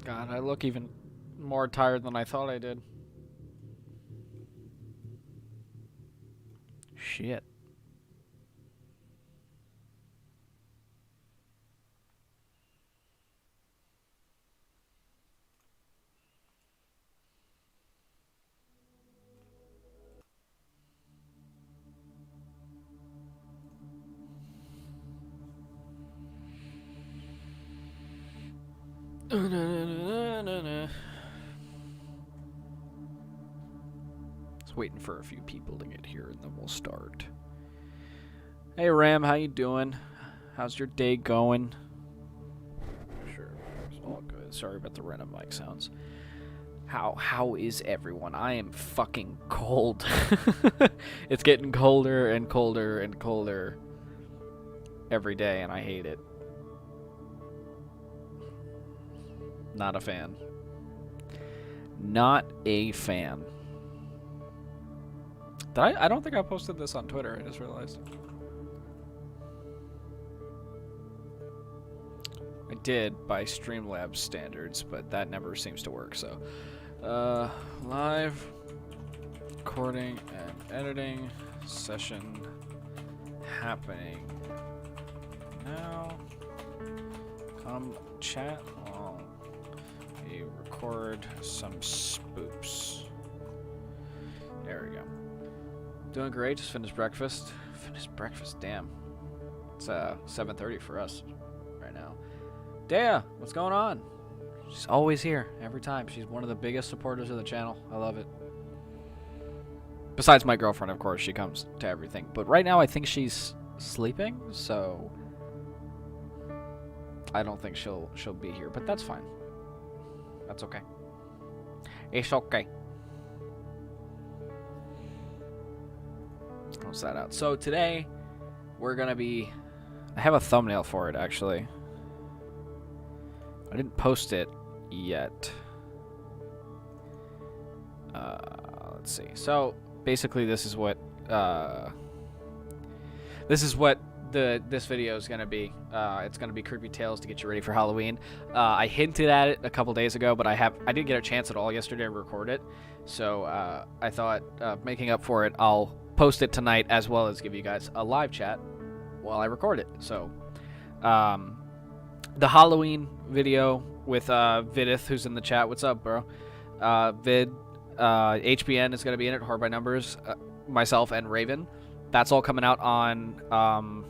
God, I look even more tired than I thought I did. Shit. Just waiting for a few people to get here and then we'll start. Hey Ram, how you doing? How's your day going? Sure, it's all good. Sorry about the random mic sounds. How is everyone? I am fucking cold. It's getting colder and colder and colder every day and I hate it. Not a fan. Not a fan. I don't think I posted this on Twitter, I just realized. I did by Streamlabs standards, but that never seems to work, so. Live recording and editing session happening now. Come chat while we record some spoops. There we go. Doing great, just finished breakfast. Finished breakfast, damn. It's 7:30 for us right now. Dea, what's going on? She's always here, every time. She's one of the biggest supporters of the channel. I love it. Besides my girlfriend, of course, she comes to everything. But right now, I think she's sleeping, so I don't think she'll be here. But that's fine. That's okay. It's okay. Close that out. So today, we're gonna be. I have a thumbnail for it actually. I didn't post it yet. Let's see. So basically, this is what this video is gonna be. It's gonna be creepy tales to get you ready for Halloween. I hinted at it a couple days ago, but I didn't get a chance at all yesterday to record it. So I thought, making up for it, I'll post it tonight as well as give you guys a live chat while I record it. So the Halloween video with Vidith, who's in the chat. What's up, bro? Vid, HBN is going to be in it, Hard by Numbers, myself, and Raven. That's all coming out on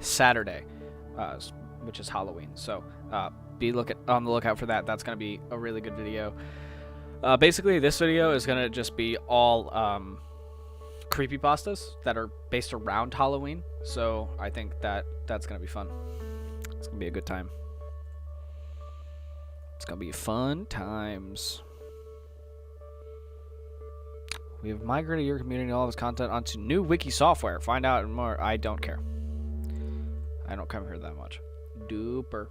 Saturday, which is Halloween. So be on the lookout for that. That's going to be a really good video. Basically, this video is going to just be all creepypastas that are based around Halloween. So I think that's going to be fun. It's going to be a good time. It's going to be fun times. We have migrated your community and all of its content onto new wiki software. Find out more. I don't care. I don't come here that much. Duper.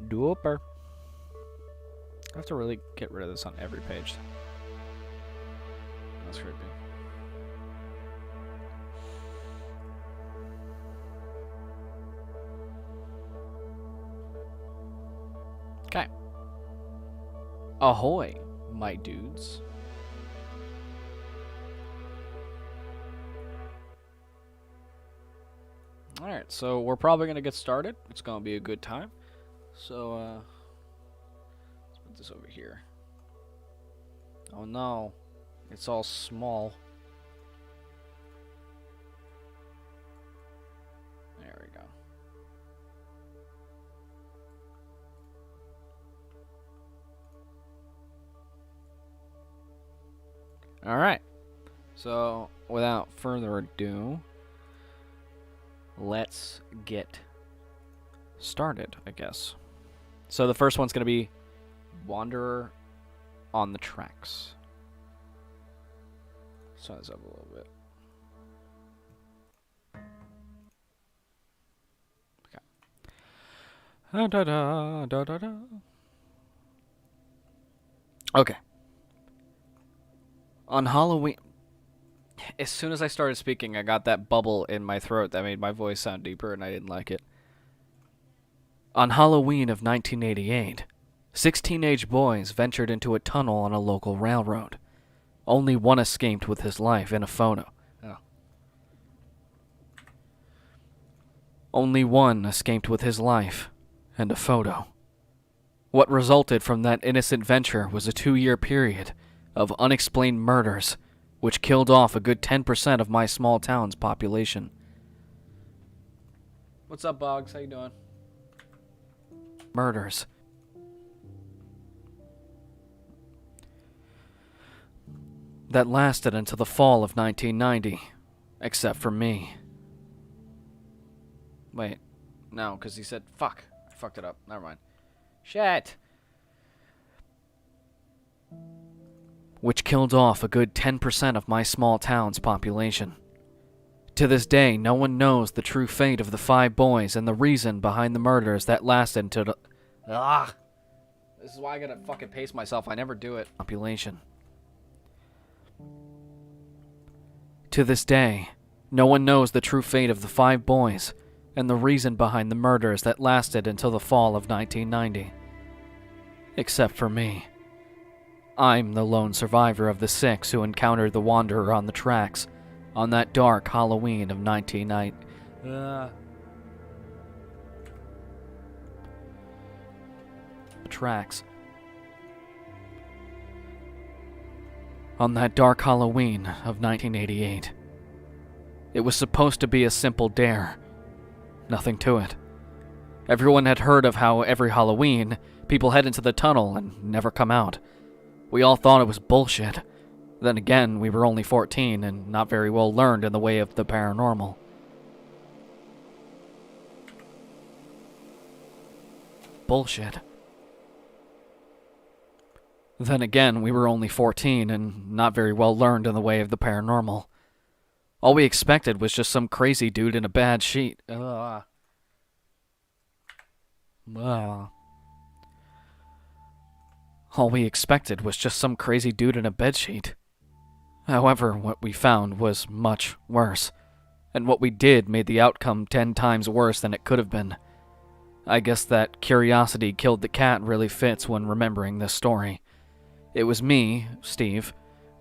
Duper. I have to really get rid of this on every page. That's creepy. Okay. Ahoy, my dudes. Alright, so we're probably going to get started. It's going to be a good time. So, let's put this over here. Oh no, it's all small. There we go. Alright, so without further ado, let's get started, I guess. So the first one's going to be Wanderer on the Tracks. Size up a little bit. Okay. Da, da, da, da, da. Okay. On Halloween, as soon as I started speaking, I got that bubble in my throat that made my voice sound deeper, and I didn't like it. On Halloween of 1988, 6 teenage boys ventured into a tunnel on a local railroad. Only one escaped with his life in a photo. Oh. Only one escaped with his life and a photo. What resulted from that innocent venture was a 2-year period of unexplained murders, which killed off a good 10% of my small town's population. What's up, Boggs? How you doing? Murders. That lasted until the fall of 1990, except for me. Wait, no, because he said, fuck. I fucked it up. Never mind. Shit. Which killed off a good 10% of my small town's population. To this day, no one knows the true fate of the 5 boys and the reason behind the murders that lasted until the... Ah! This is why I gotta fucking pace myself. I never do it. Population. To this day, no one knows the true fate of the 5 boys and the reason behind the murders that lasted until the fall of 1990. Except for me. I'm the lone survivor of the 6 who encountered the Wanderer on the tracks on that dark Halloween of 1990. Tracks. On that dark Halloween of 1988. It was supposed to be a simple dare. Nothing to it. Everyone had heard of how every Halloween, people head into the tunnel and never come out. We all thought it was bullshit. Then again, we were only 14 and not very well learned in the way of the paranormal. Bullshit. Then again, we were only 14 and not very well learned in the way of the paranormal. All we expected was just some crazy dude in a bad sheet. All we expected was just some crazy dude in a bedsheet. However, what we found was much worse, and what we did made the outcome 10 times worse than it could have been. I guess that curiosity killed the cat really fits when remembering this story. It was me, Steve,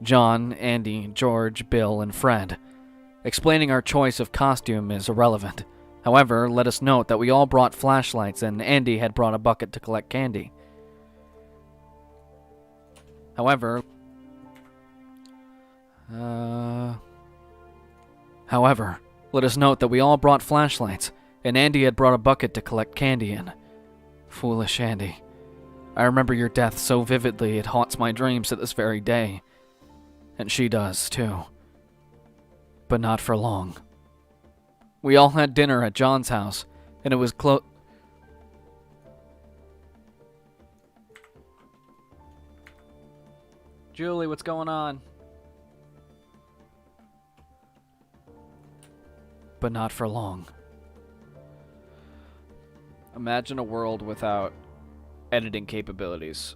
John, Andy, George, Bill, and Fred. Explaining our choice of costume is irrelevant. However, let us note that we all brought flashlights and Andy had brought a bucket to collect candy. However, let us note that we all brought flashlights, and Andy had brought a bucket to collect candy in. Foolish Andy. I remember your death so vividly it haunts my dreams to this very day. And she does, too. But not for long. We all had dinner at John's house, and it was Julie, what's going on? But not for long. Imagine a world without editing capabilities.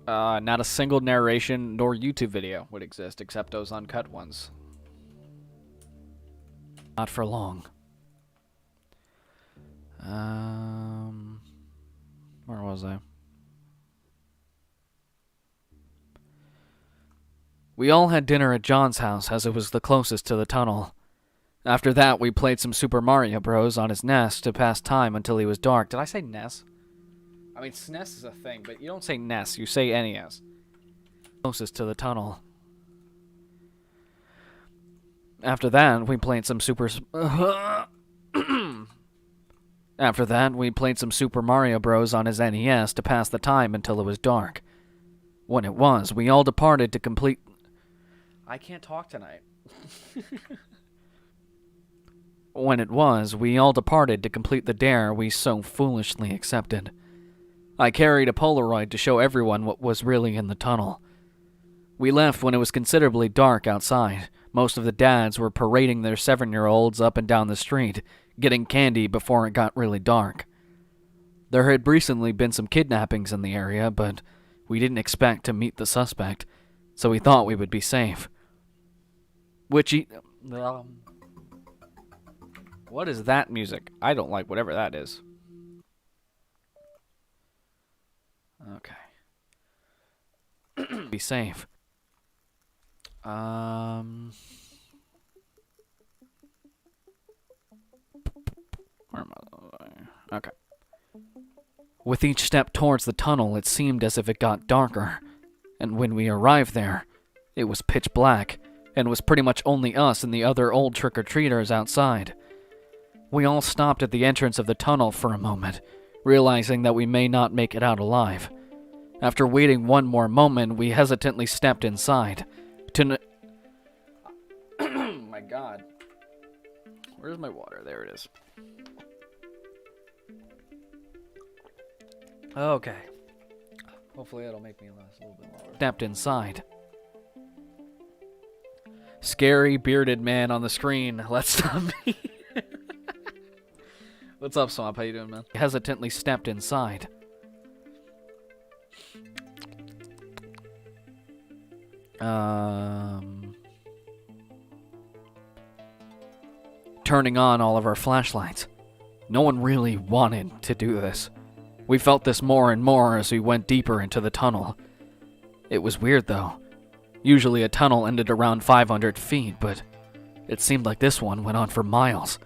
Not a single narration nor YouTube video would exist except those uncut ones. Not for long. Where was I? We all had dinner at John's house as it was the closest to the tunnel. After that, we played some Super Mario Bros. On his NES to pass time until he was dark. Did I say NES? I mean, SNES is a thing, but you don't say NES, you say NES. Closest to the tunnel. After that, we played some Super Mario Bros. On his NES to pass the time until it was dark. When it was, we all departed to complete... I can't talk tonight. When it was, we all departed to complete the dare we so foolishly accepted. I carried a Polaroid to show everyone what was really in the tunnel. We left when it was considerably dark outside. Most of the dads were parading their 7-year-olds up and down the street, getting candy before it got really dark. There had recently been some kidnappings in the area, but we didn't expect to meet the suspect, so we thought we would be safe. What is that music? I don't like whatever that is. Okay. Be safe. Where am I? Okay. With each step towards the tunnel, it seemed as if it got darker. And when we arrived there, it was pitch black, and was pretty much only us and the other old trick-or-treaters outside. We all stopped at the entrance of the tunnel for a moment, realizing that we may not make it out alive. After waiting one more moment, we hesitantly stepped inside. My God. Where's my water? There it is. Okay. Hopefully that'll make me last a little bit longer. Stepped inside. Scary bearded man on the screen. Let's stop me. What's up, Swamp? How you doing, man? Hesitantly stepped inside. Turning on all of our flashlights. No one really wanted to do this. We felt this more and more as we went deeper into the tunnel. It was weird, though. Usually a tunnel ended around 500 feet, but it seemed like this one went on for miles.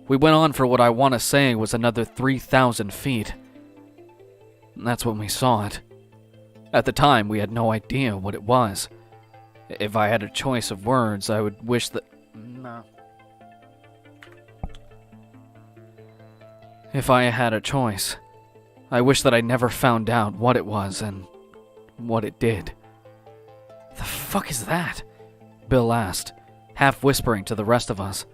We went on for what I want to say was another 3,000 feet. That's when we saw it. At the time, we had no idea what it was. If I had a choice of words, I would wish that... No. If I had a choice, I wish that I never found out what it was and what it did. The fuck is that? Bill asked, half whispering to the rest of us.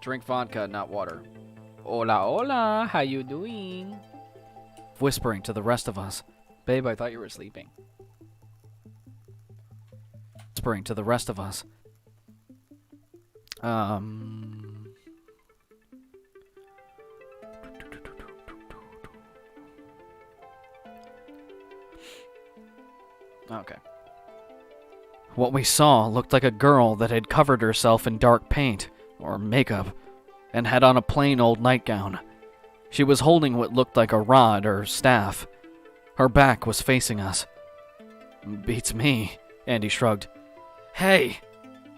Drink vodka, not water. Hola, hola, how you doing? Whispering to the rest of us. Babe, I thought you were sleeping. Whispering to the rest of us. Okay. What we saw looked like a girl that had covered herself in dark paint, or makeup, and had on a plain old nightgown. She was holding what looked like a rod or staff. Her back was facing us. Beats me, Andy shrugged. Hey!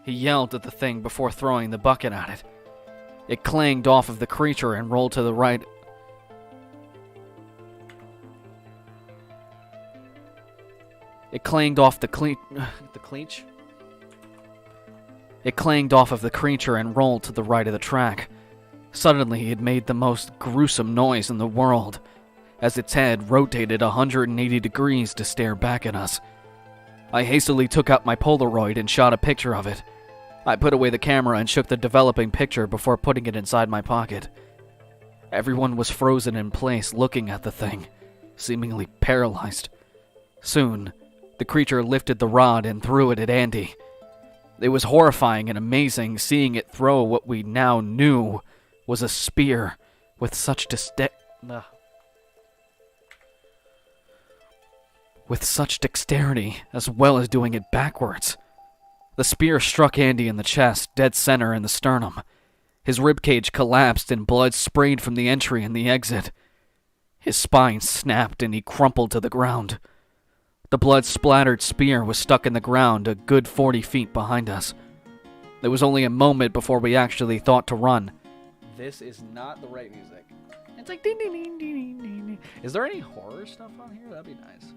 He yelled at the thing before throwing the bucket at it. It clanged off of the creature and rolled to the right. It clanged off the cleach. It clanged off of the creature and rolled to the right of the track. Suddenly, it made the most gruesome noise in the world, as its head rotated 180 degrees to stare back at us. I hastily took out my Polaroid and shot a picture of it. I put away the camera and shook the developing picture before putting it inside my pocket. Everyone was frozen in place looking at the thing, seemingly paralyzed. Soon, the creature lifted the rod and threw it at Andy. It was horrifying and amazing seeing it throw what we now knew was a spear with such dexterity, as well as doing it backwards. The spear struck Andy in the chest, dead center in the sternum. His ribcage collapsed and blood sprayed from the entry and the exit. His spine snapped and he crumpled to the ground. The blood-splattered spear was stuck in the ground a good 40 feet behind us. It was only a moment before we actually thought to run. This is not the right music. It's like ding ding ding ding ding ding. Is there any horror stuff on here? That'd be nice.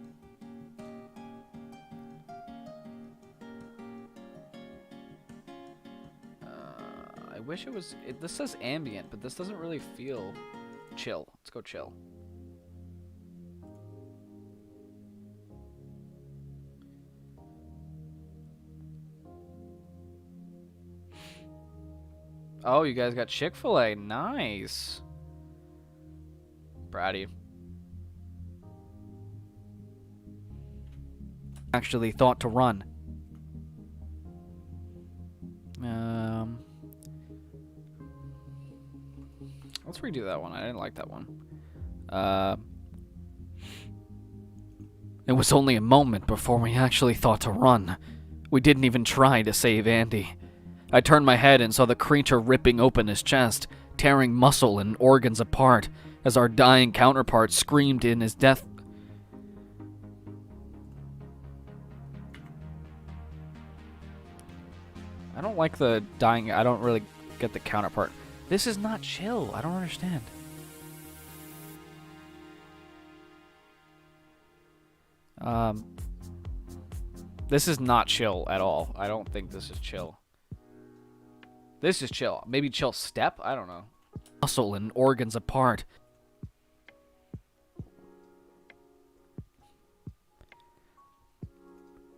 I wish it was... this says ambient, but this doesn't really feel chill. Let's go chill. Oh, you guys got Chick-fil-A. Nice. Proud of you. Actually thought to run. Let's redo that one. I didn't like that one. It was only a moment before we actually thought to run. We didn't even try to save Andy. I turned my head and saw the creature ripping open his chest, tearing muscle and organs apart, as our dying counterpart screamed in his death. I don't like the dying... I don't really get the counterpart. This is not chill. I don't understand. This is not chill at all. I don't think this is chill. This is chill. Maybe chill step? I don't know. Muscle and organs apart.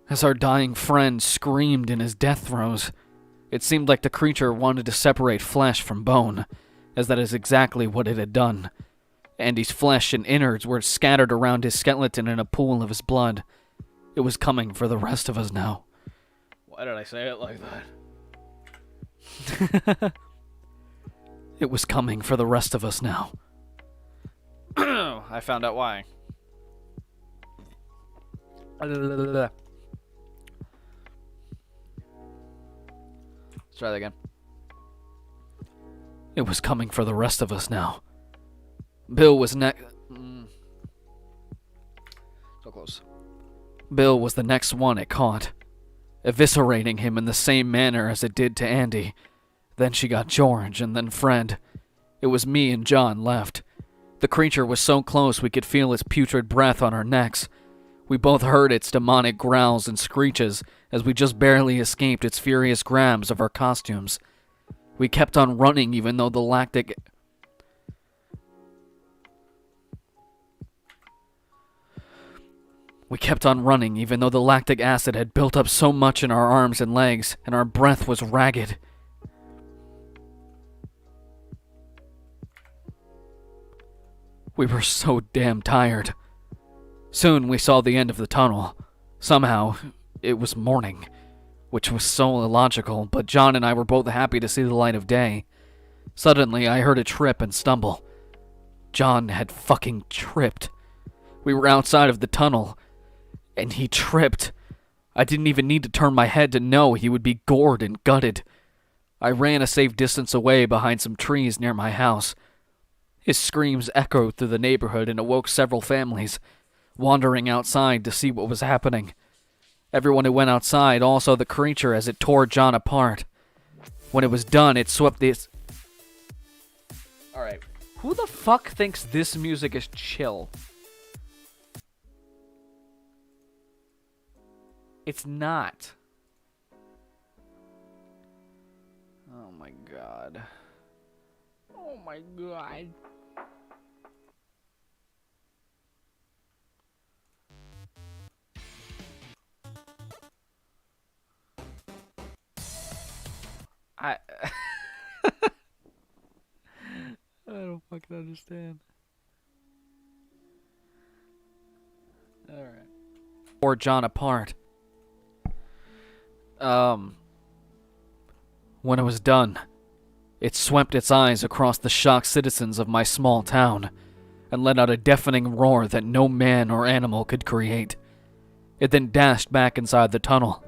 As our dying friend screamed in his death throes, it seemed like the creature wanted to separate flesh from bone, as that is exactly what it had done. Andy's flesh and innards were scattered around his skeleton in a pool of his blood. It was coming for the rest of us now. Why did I say it like that? It was coming for the rest of us now. I found out why. Let's try that again. It was coming for the rest of us now. Bill was so close. Bill was the next one it caught, eviscerating him in the same manner as it did to Andy. Then she got George, and then Fred. It was me and John left. The creature was so close we could feel its putrid breath on our necks. We both heard its demonic growls and screeches as we just barely escaped its furious grabs of our costumes. We kept on running even though the lactic... We kept on running even though the lactic acid had built up so much in our arms and legs, and our breath was ragged. We were so damn tired. Soon we saw the end of the tunnel. Somehow, it was morning, which was so illogical, but John and I were both happy to see the light of day. Suddenly, I heard a trip and stumble. John had fucking tripped. We were outside of the tunnel, and he tripped. I didn't even need to turn my head to know he would be gored and gutted. I ran a safe distance away behind some trees near my house. His screams echoed through the neighborhood and awoke several families, wandering outside to see what was happening. Everyone who went outside all saw the creature as it tore John apart. When it was done, it swept this... Alright, who the fuck thinks this music is chill? It's not. Oh my god. Oh my god. I don't fucking understand. Alright. Tore John apart. When it was done, it swept its eyes across the shocked citizens of my small town and let out a deafening roar that no man or animal could create. It then dashed back inside the tunnel,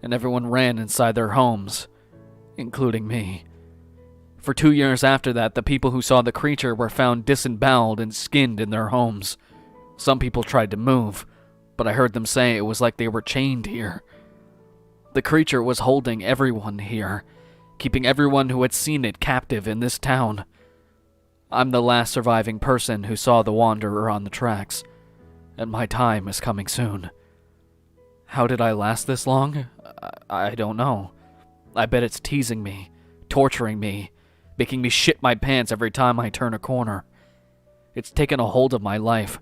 and everyone ran inside their homes, including me. For 2 years after that, the people who saw the creature were found disemboweled and skinned in their homes. Some people tried to move, but I heard them say it was like they were chained here. The creature was holding everyone here, keeping everyone who had seen it captive in this town. I'm the last surviving person who saw the Wanderer on the tracks, and my time is coming soon. How did I last this long? I don't know. I bet it's teasing me, torturing me, making me shit my pants every time I turn a corner. It's taken a hold of my life,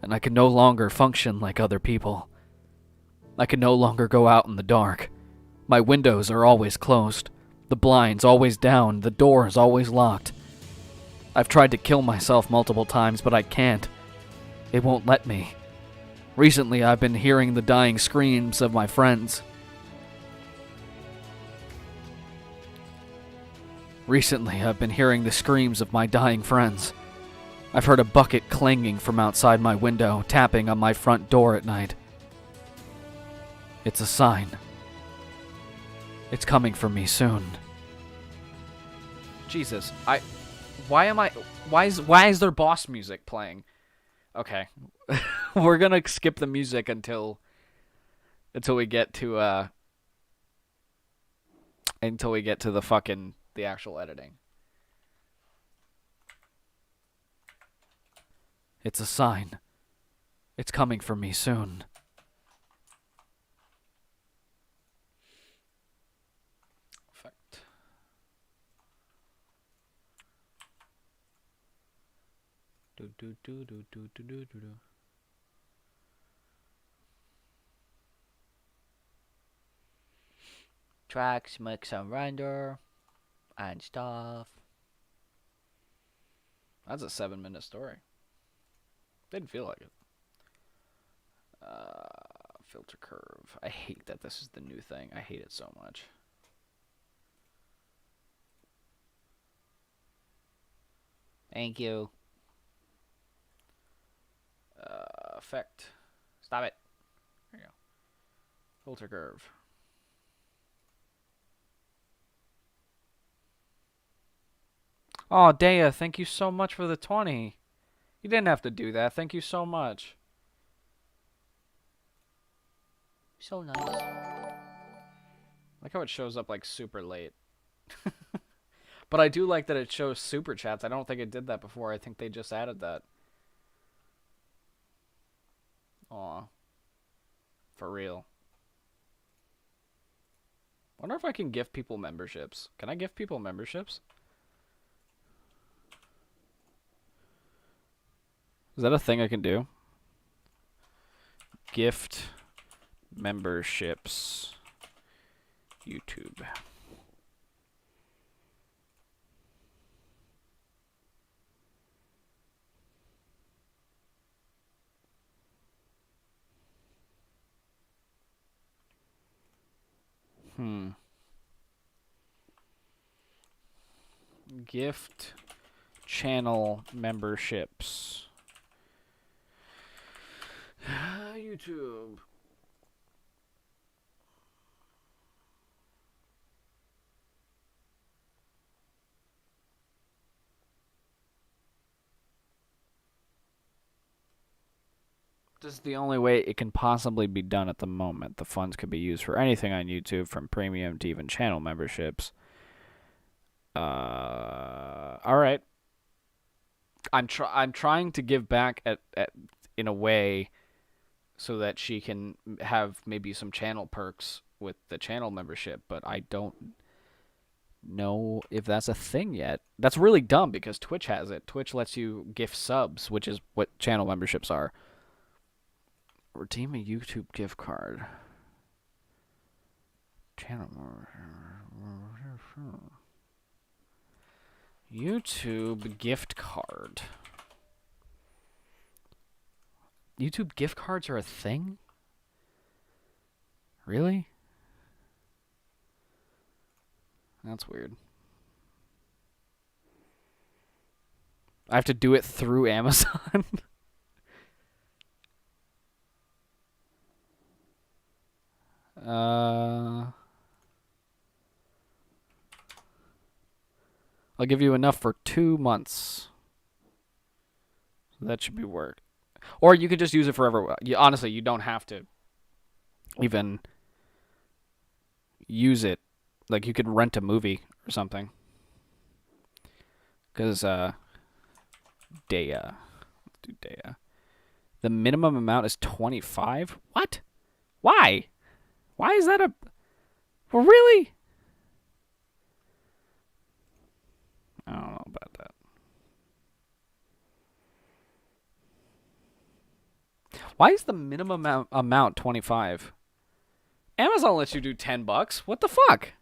and I can no longer function like other people. I can no longer go out in the dark. My windows are always closed, the blinds always down, the doors always locked. I've tried to kill myself multiple times, but I can't. It won't let me. Recently, I've been hearing the dying screams of my friends. I've heard a bucket clanging from outside my window, tapping on my front door at night. It's a sign. It's coming for me soon. Jesus, why is there boss music playing? Okay. We're gonna skip the music until we get to the actual editing. It's a sign. It's coming for me soon. Perfect. Do. Tracks, mix and render, and stuff. That's a 7-minute story. Didn't feel like it. Filter curve. I hate that this is the new thing. I hate it so much. Thank you. Effect. Stop it. There you go. Filter curve. Oh, Dea, thank you so much for the 20. You didn't have to do that. Thank you so much. So nice. I like how it shows up like super late. But I do like that it shows super chats. I don't think it did that before. I think they just added that. Aw. For real. Wonder if I can gift people memberships. Can I gift people memberships? Is that a thing I can do? gift memberships YouTube. Gift channel memberships. YouTube. This is the only way it can possibly be done at the moment. The funds could be used for anything on YouTube, from premium to even channel memberships. All right. I'm trying to give back at in a way so that she can have maybe some channel perks with the channel membership, but I don't know if that's a thing yet. That's really dumb because Twitch has it. Twitch lets you gift subs, which is what channel memberships are. Redeem a YouTube gift card. Channel YouTube gift card. YouTube gift cards are a thing? Really? That's weird. I have to do it through Amazon? I'll give you enough for 2 months. So that should be work. Or you could just use it forever. Honestly, you don't have to even use it. Like, you could rent a movie or something. Because, Daya. Let's do Daya. The minimum amount is 25? What? Why? Why is that a... Well, really? I don't know about that. Why is the minimum amount 25? Amazon lets you do $10. What the fuck?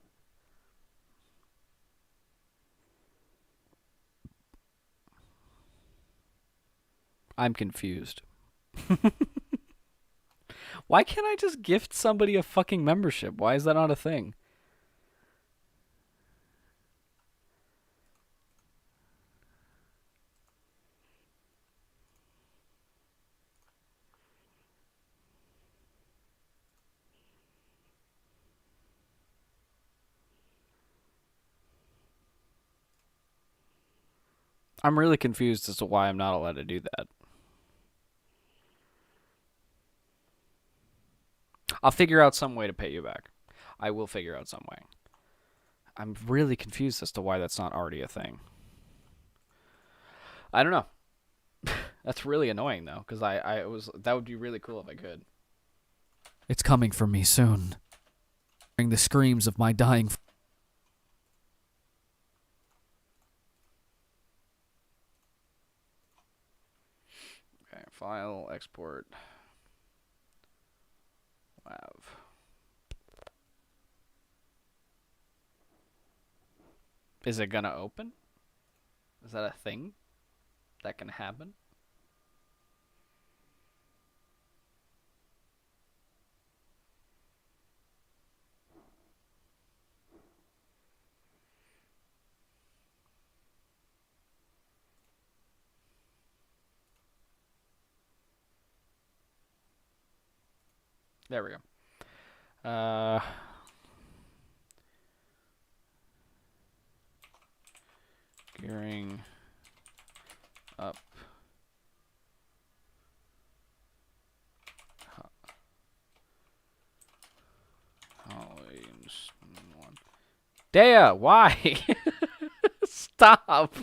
I'm confused. Why can't I just gift somebody a fucking membership? Why is that not a thing? I'm really confused as to why I'm not allowed to do that. I'll figure out some way to pay you back. I will figure out some way. I'm really confused as to why that's not already a thing. I don't know. That's really annoying though, because that would be really cool if I could. It's coming for me soon. Hearing the screams of my dying. Okay, file, export. WAV. Is it gonna open? Is that a thing that can happen? There we go. Gearing up. Daya, why? Stop.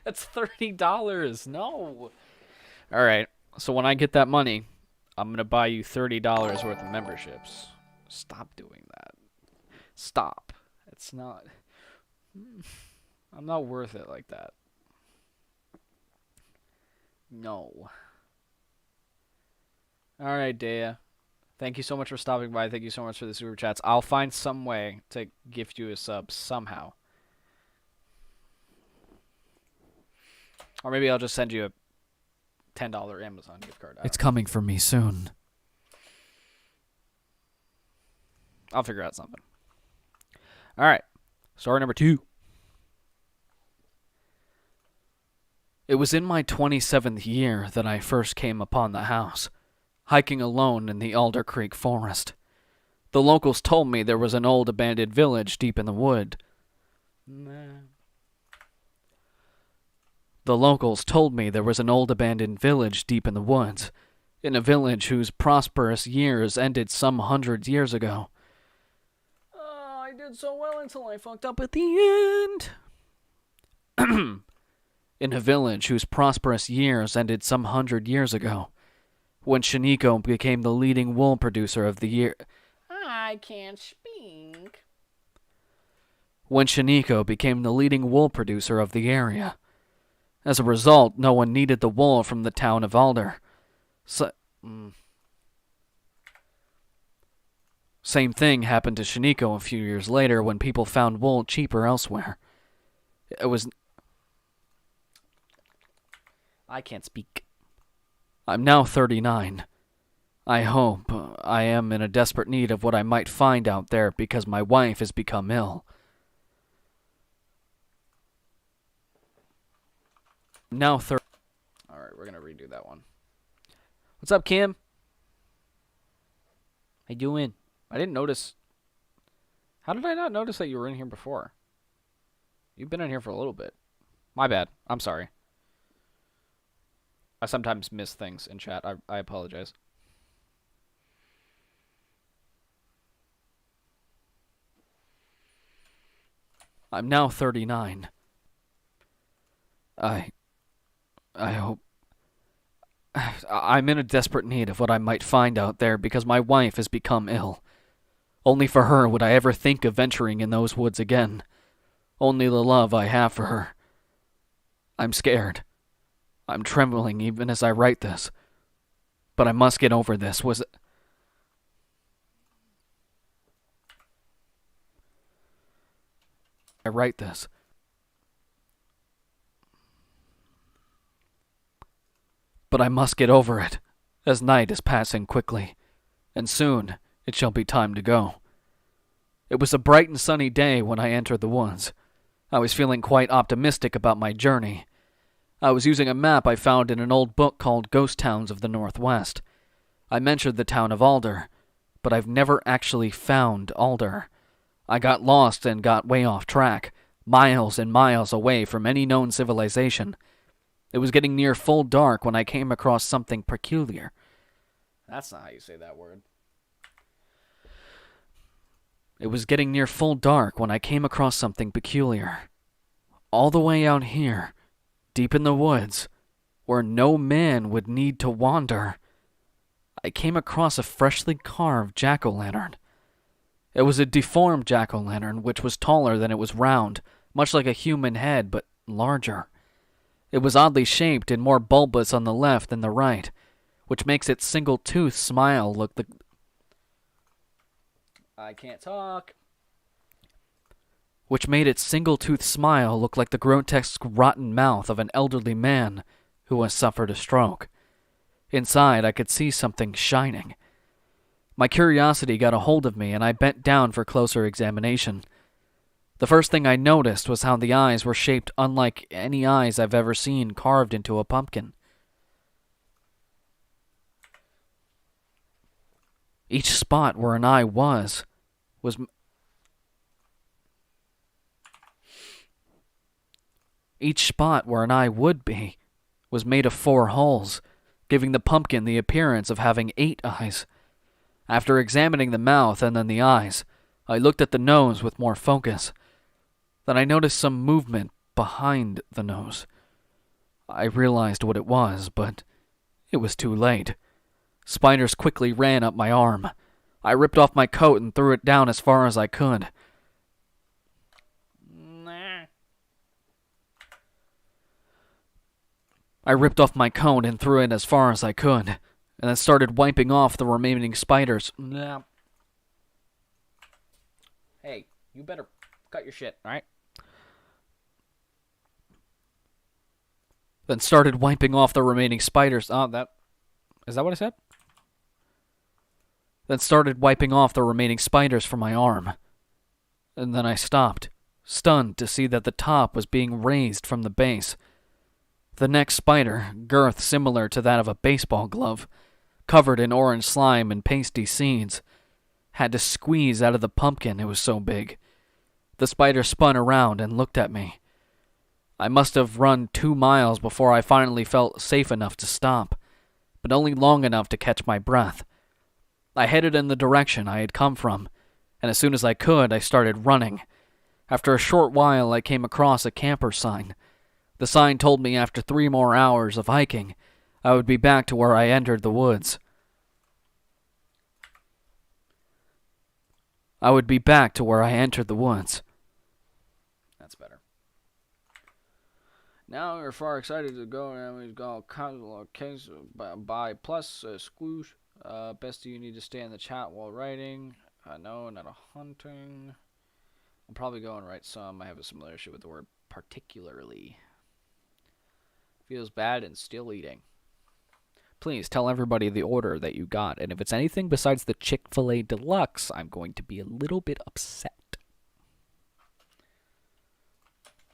That's $30. No. All right. So when I get that money, I'm going to buy you $30 worth of memberships. Stop doing that. Stop. It's not... I'm not worth it like that. No. All right, Daya. Thank you so much for stopping by. Thank you so much for the super chats. I'll find some way to gift you a sub somehow. Or maybe I'll just send you a $10 Amazon gift card. It's coming for me soon. I'll figure out something. All right. Story number 2. It was in my 27th year that I first came upon the house, hiking alone in the Alder Creek forest. The locals told me there was an old abandoned village deep in the wood. The locals told me there was an old abandoned village deep in the woods, in a village whose prosperous years ended some 100 years ago. Oh, I did so well until I fucked up at the end. In a village whose prosperous years ended some 100 years ago, when Shiniko became the leading wool producer of the year. I can't speak. When Shiniko became the leading wool producer of the area. As a result, no one needed the wool from the town of Alder. Same thing happened to Shiniko a few years later when people found wool cheaper elsewhere. It was... I can't speak. I'm now 39. I hope I am in a desperate need of what I might find out there because my wife has become ill. Now 30. Alright, we're gonna redo that one. What's up, Kim? How you doing? I didn't notice. How did I not notice that you were in here before? You've been in here for a little bit. My bad. I'm sorry. I sometimes miss things in chat. I apologize. I'm now 39. I hope... I'm in a desperate need of what I might find out there because my wife has become ill. Only for her would I ever think of venturing in those woods again. Only the love I have for her. I'm scared. I'm trembling even as I write this. But I must get over this. I write this. But I must get over it, as night is passing quickly, and soon it shall be time to go. It was a bright and sunny day when I entered the woods. I was feeling quite optimistic about my journey. I was using a map I found in an old book called Ghost Towns of the Northwest. I mentioned the town of Alder, but I've never actually found Alder. I got lost and got way off track, miles and miles away from any known civilization. It was getting near full dark when I came across something peculiar. That's not how you say that word. It was getting near full dark when I came across something peculiar. All the way out here, deep in the woods, where no man would need to wander, I came across a freshly carved jack-o'-lantern. It was a deformed jack-o'-lantern which was taller than it was round, much like a human head, but larger. It was oddly shaped and more bulbous on the left than the right, which makes its single-toothed smile look like... I can't talk. Which made its single-toothed smile look like the grotesque, rotten mouth of an elderly man who has suffered a stroke. Inside, I could see something shining. My curiosity got a hold of me, and I bent down for closer examination. The first thing I noticed was how the eyes were shaped unlike any eyes I've ever seen carved into a pumpkin. Each spot where an eye was Each spot where an eye would be was made of 4 holes, giving the pumpkin the appearance of having 8 eyes. After examining the mouth and then the eyes, I looked at the nose with more focus. Then I noticed some movement behind the nose. I realized what it was, but it was too late. Spiders quickly ran up my arm. I ripped off my coat and threw it down as far as I could. and then started wiping off the remaining spiders. Nah. Hey, you better cut your shit, alright? Then started wiping off the remaining spiders. Oh, is that what I said? Then started wiping off the remaining spiders from my arm. And then I stopped, stunned to see that the top was being raised from the base. The next spider, girth similar to that of a baseball glove, covered in orange slime and pasty seeds, had to squeeze out of the pumpkin, it was so big. The spider spun around and looked at me. I must have run 2 miles before I finally felt safe enough to stop, but only long enough to catch my breath. I headed in the direction I had come from, and as soon as I could, I started running. After a short while, I came across a camper sign. The sign told me after 3 more hours of hiking, I would be back to where I entered the woods. That's better. Now we're far excited to go, and we've got a case by plus squoosh. Best you need to stay in the chat while writing. No, not a hunting. I'll probably go and write some. I have a similar issue with the word particularly. Feels bad and still eating. Please tell everybody the order that you got, and if it's anything besides the Chick-fil-A Deluxe, I'm going to be a little bit upset.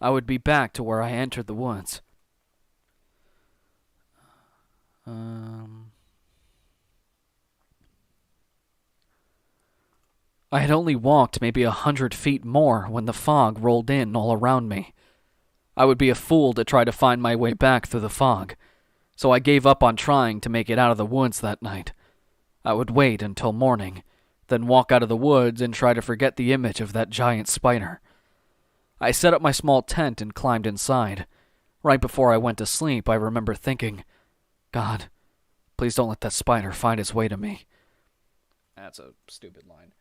I would be back to where I entered the woods. I had only walked maybe 100 feet more when the fog rolled in all around me. I would be a fool to try to find my way back through the fog, so I gave up on trying to make it out of the woods that night. I would wait until morning, then walk out of the woods and try to forget the image of that giant spider. I set up my small tent and climbed inside. Right before I went to sleep, I remember thinking, God, please don't let that spider find its way to me. That's a stupid line.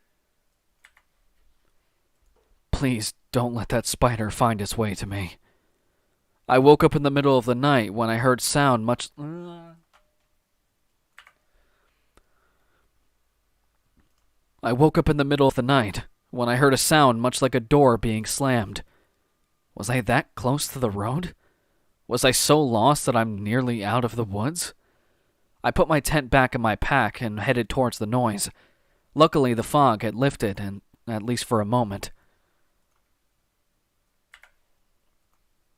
Please don't let that spider find its way to me. I woke up in the middle of the night when I heard sound much... I woke up in the middle of the night when I heard a sound much like a door being slammed. Was I that close to the road? Was I so lost that I'm nearly out of the woods? I put my tent back in my pack and headed towards the noise. Luckily, the fog had lifted, and at least for a moment.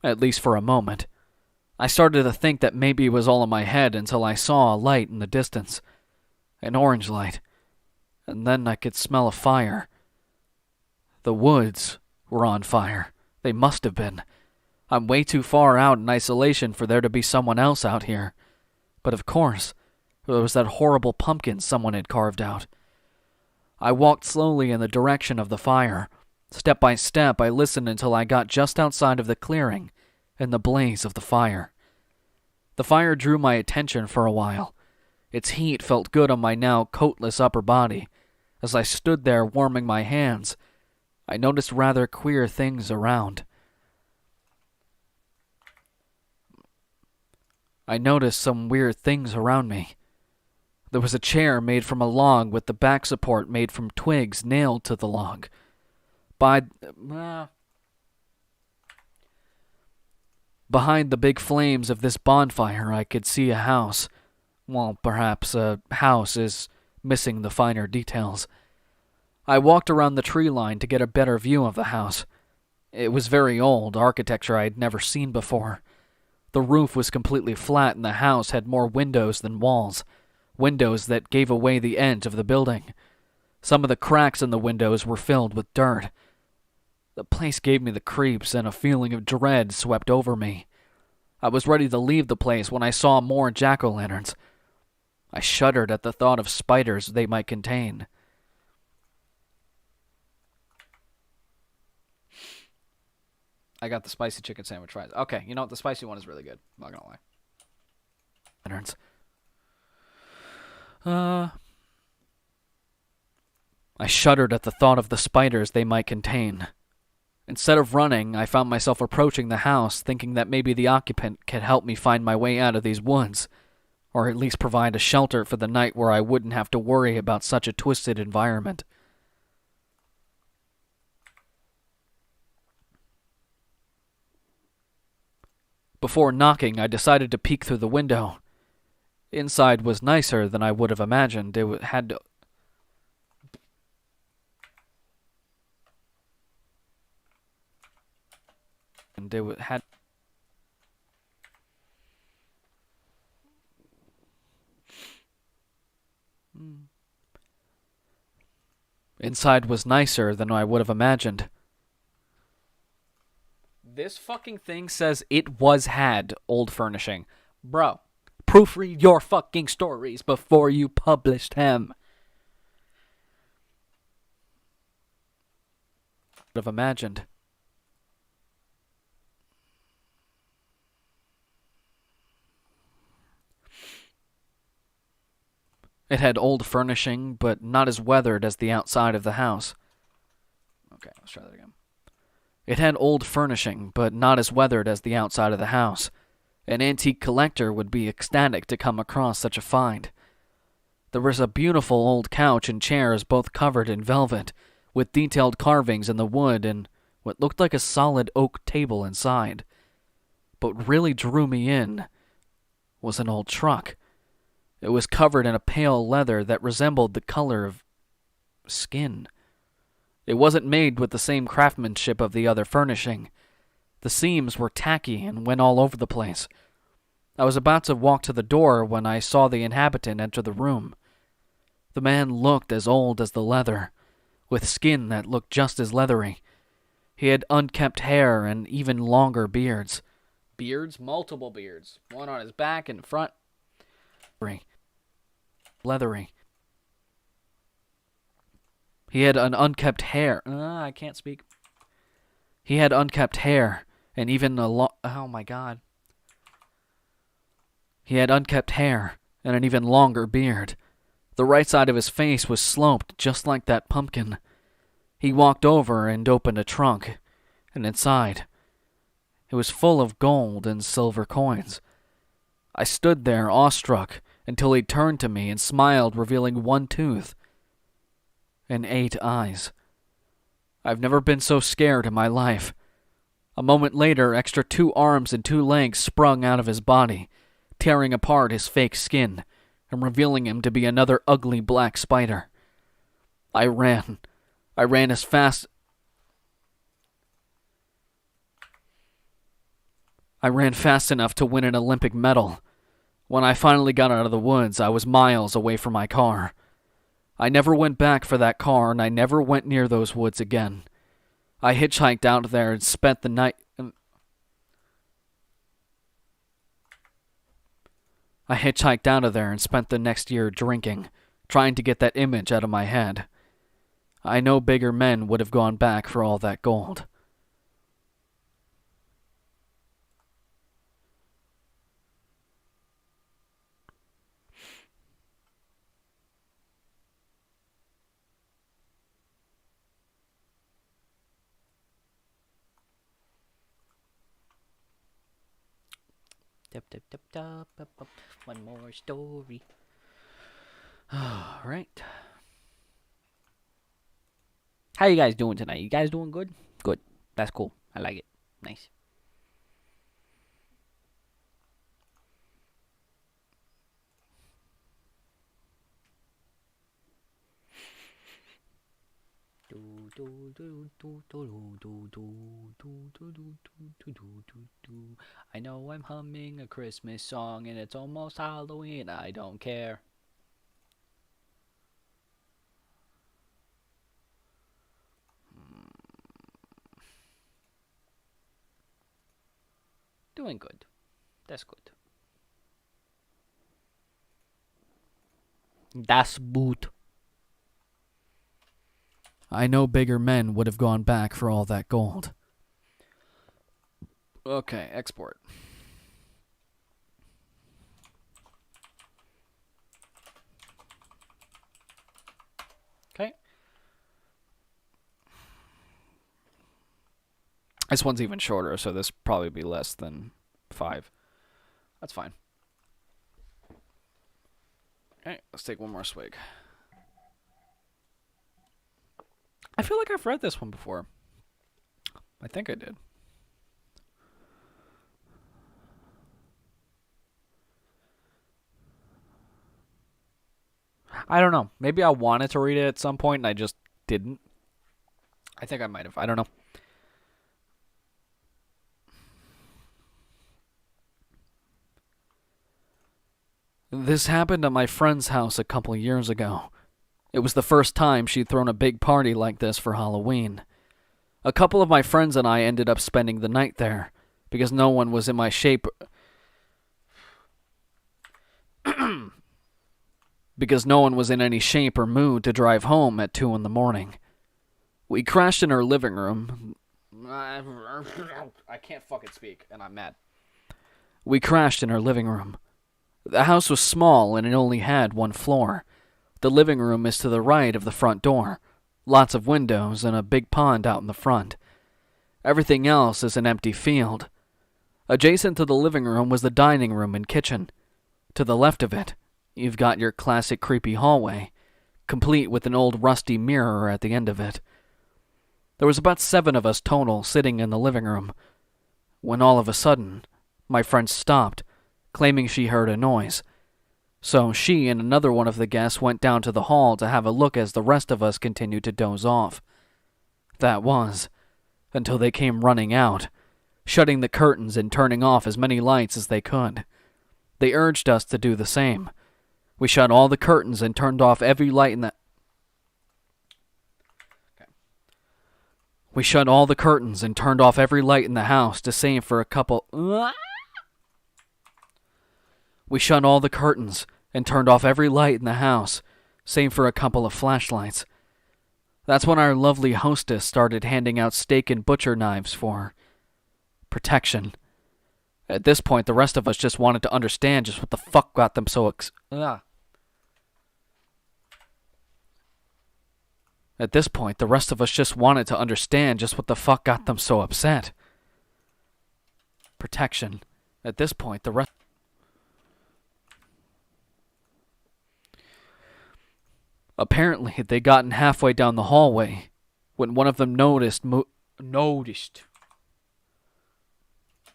I started to think that maybe it was all in my head until I saw a light in the distance. An orange light. And then I could smell a fire. The woods were on fire. They must have been. I'm way too far out in isolation for there to be someone else out here. But of course, there was that horrible pumpkin someone had carved out. I walked slowly in the direction of the fire. Step by step, I listened until I got just outside of the clearing and the blaze of the fire. The fire drew my attention for a while. Its heat felt good on my now coatless upper body. As I stood there warming my hands, I noticed rather queer things around. Some weird things around me. There was a chair made from a log with the back support made from twigs nailed to the log. Behind the big flames of this bonfire, I could see a house. Well, perhaps a house is missing the finer details. I walked around the tree line to get a better view of the house. It was very old, architecture I had never seen before. The roof was completely flat and the house had more windows than walls, windows that gave away the edge of the building. Some of the cracks in the windows were filled with dirt. The place gave me the creeps and a feeling of dread swept over me. I was ready to leave the place when I saw more jack-o'-lanterns. I shuddered at the thought of spiders they might contain. I got the spicy chicken sandwich fries. Okay, you know what? The spicy one is really good. I'm not gonna lie. Lanterns. I shuddered at the thought of the spiders they might contain. Instead of running, I found myself approaching the house, thinking that maybe the occupant could help me find my way out of these woods. or at least provide a shelter for the night where I wouldn't have to worry about such a twisted environment. Before knocking, I decided to peek through the window. Inside was nicer than I would have imagined. It had Inside was nicer than I would have imagined. This fucking thing says it was had old furnishing. Bro, proofread your fucking stories before you publish them. Would have imagined. It had old furnishing, but not as weathered as the outside of the house. Okay, let's try that again. It had old furnishing, but not as weathered as the outside of the house. An antique collector would be ecstatic to come across such a find. There was a beautiful old couch and chairs, both covered in velvet, with detailed carvings in the wood and what looked like a solid oak table inside. But what really drew me in was an old truck. It was covered in a pale leather that resembled the color of skin. It wasn't made with the same craftsmanship of the other furnishing. The seams were tacky and went all over the place. I was about to walk to the door when I saw the inhabitant enter the room. The man looked as old as the leather, with skin that looked just as leathery. He had unkempt hair and even longer beards. Beards? Multiple beards. One on his back and front. Leathery. He had an unkempt hair. I can't speak. He had unkempt hair and even oh my god. He had unkempt hair and an even longer beard. The right side of his face was sloped just like that pumpkin. He walked over and opened a trunk, and inside, it was full of gold and silver coins. I stood there awestruck until he turned to me and smiled, revealing one tooth and 8 eyes. I've never been so scared in my life. A moment later, extra 2 arms and 2 legs sprung out of his body, tearing apart his fake skin and revealing him to be another ugly black spider. I ran. I ran as fast enough to win an Olympic medal. When I finally got out of the woods, I was miles away from my car. I never went back for that car, and I never went near those woods again. I hitchhiked out there and spent the night... I hitchhiked out of there and spent the next year drinking, trying to get that image out of my head. I know bigger men would have gone back for all that gold. One more story. All right. How you guys doing tonight? You guys doing good? Good. That's cool. I like it. Nice. I know I'm humming a Christmas song and it's almost Halloween. I don't care. Doing good. That's good. Das gut. I know bigger men would have gone back for all that gold. Okay, export. Okay. This one's even shorter, so this probably be less than 5. That's fine. Okay, let's take one more swig. I feel like I've read this one before. I think I did. I don't know. Maybe I wanted to read it at some point and I just didn't. I think I might have. I don't know. This happened at my friend's house a couple years ago. It was the first time she'd thrown a big party like this for Halloween. A couple of my friends and I ended up spending the night there because no one was in my shape. Because no one was in any shape or mood to drive home at 2 in the morning. We crashed in her living room. I can't fucking speak, and I'm mad. We crashed in her living room. The house was small and it only had 1 floor. The living room is to the right of the front door. Lots of windows and a big pond out in the front. Everything else is an empty field. Adjacent to the living room was the dining room and kitchen. To the left of it, you've got your classic creepy hallway, complete with an old rusty mirror at the end of it. There was about 7 of us total sitting in the living room, when all of a sudden, my friend stopped, claiming she heard a noise. So she and another one of the guests went down to the hall to have a look as the rest of us continued to doze off. That was, until they came running out, shutting the curtains and turning off as many lights as they could. They urged us to do the same. We shut all the curtains and turned off every light in the... We shut all the curtains and turned off every light in the house to save for a couple... We shut all the curtains and turned off every light in the house, save for a couple of flashlights. That's when our lovely hostess started handing out steak and butcher knives for protection. At this point, the rest of us just wanted to understand just what the fuck got them so At this point, the rest of us just wanted to understand just what the fuck got them so upset. Protection. At this point, the rest... Apparently, they'd gotten halfway down the hallway when one of them noticed.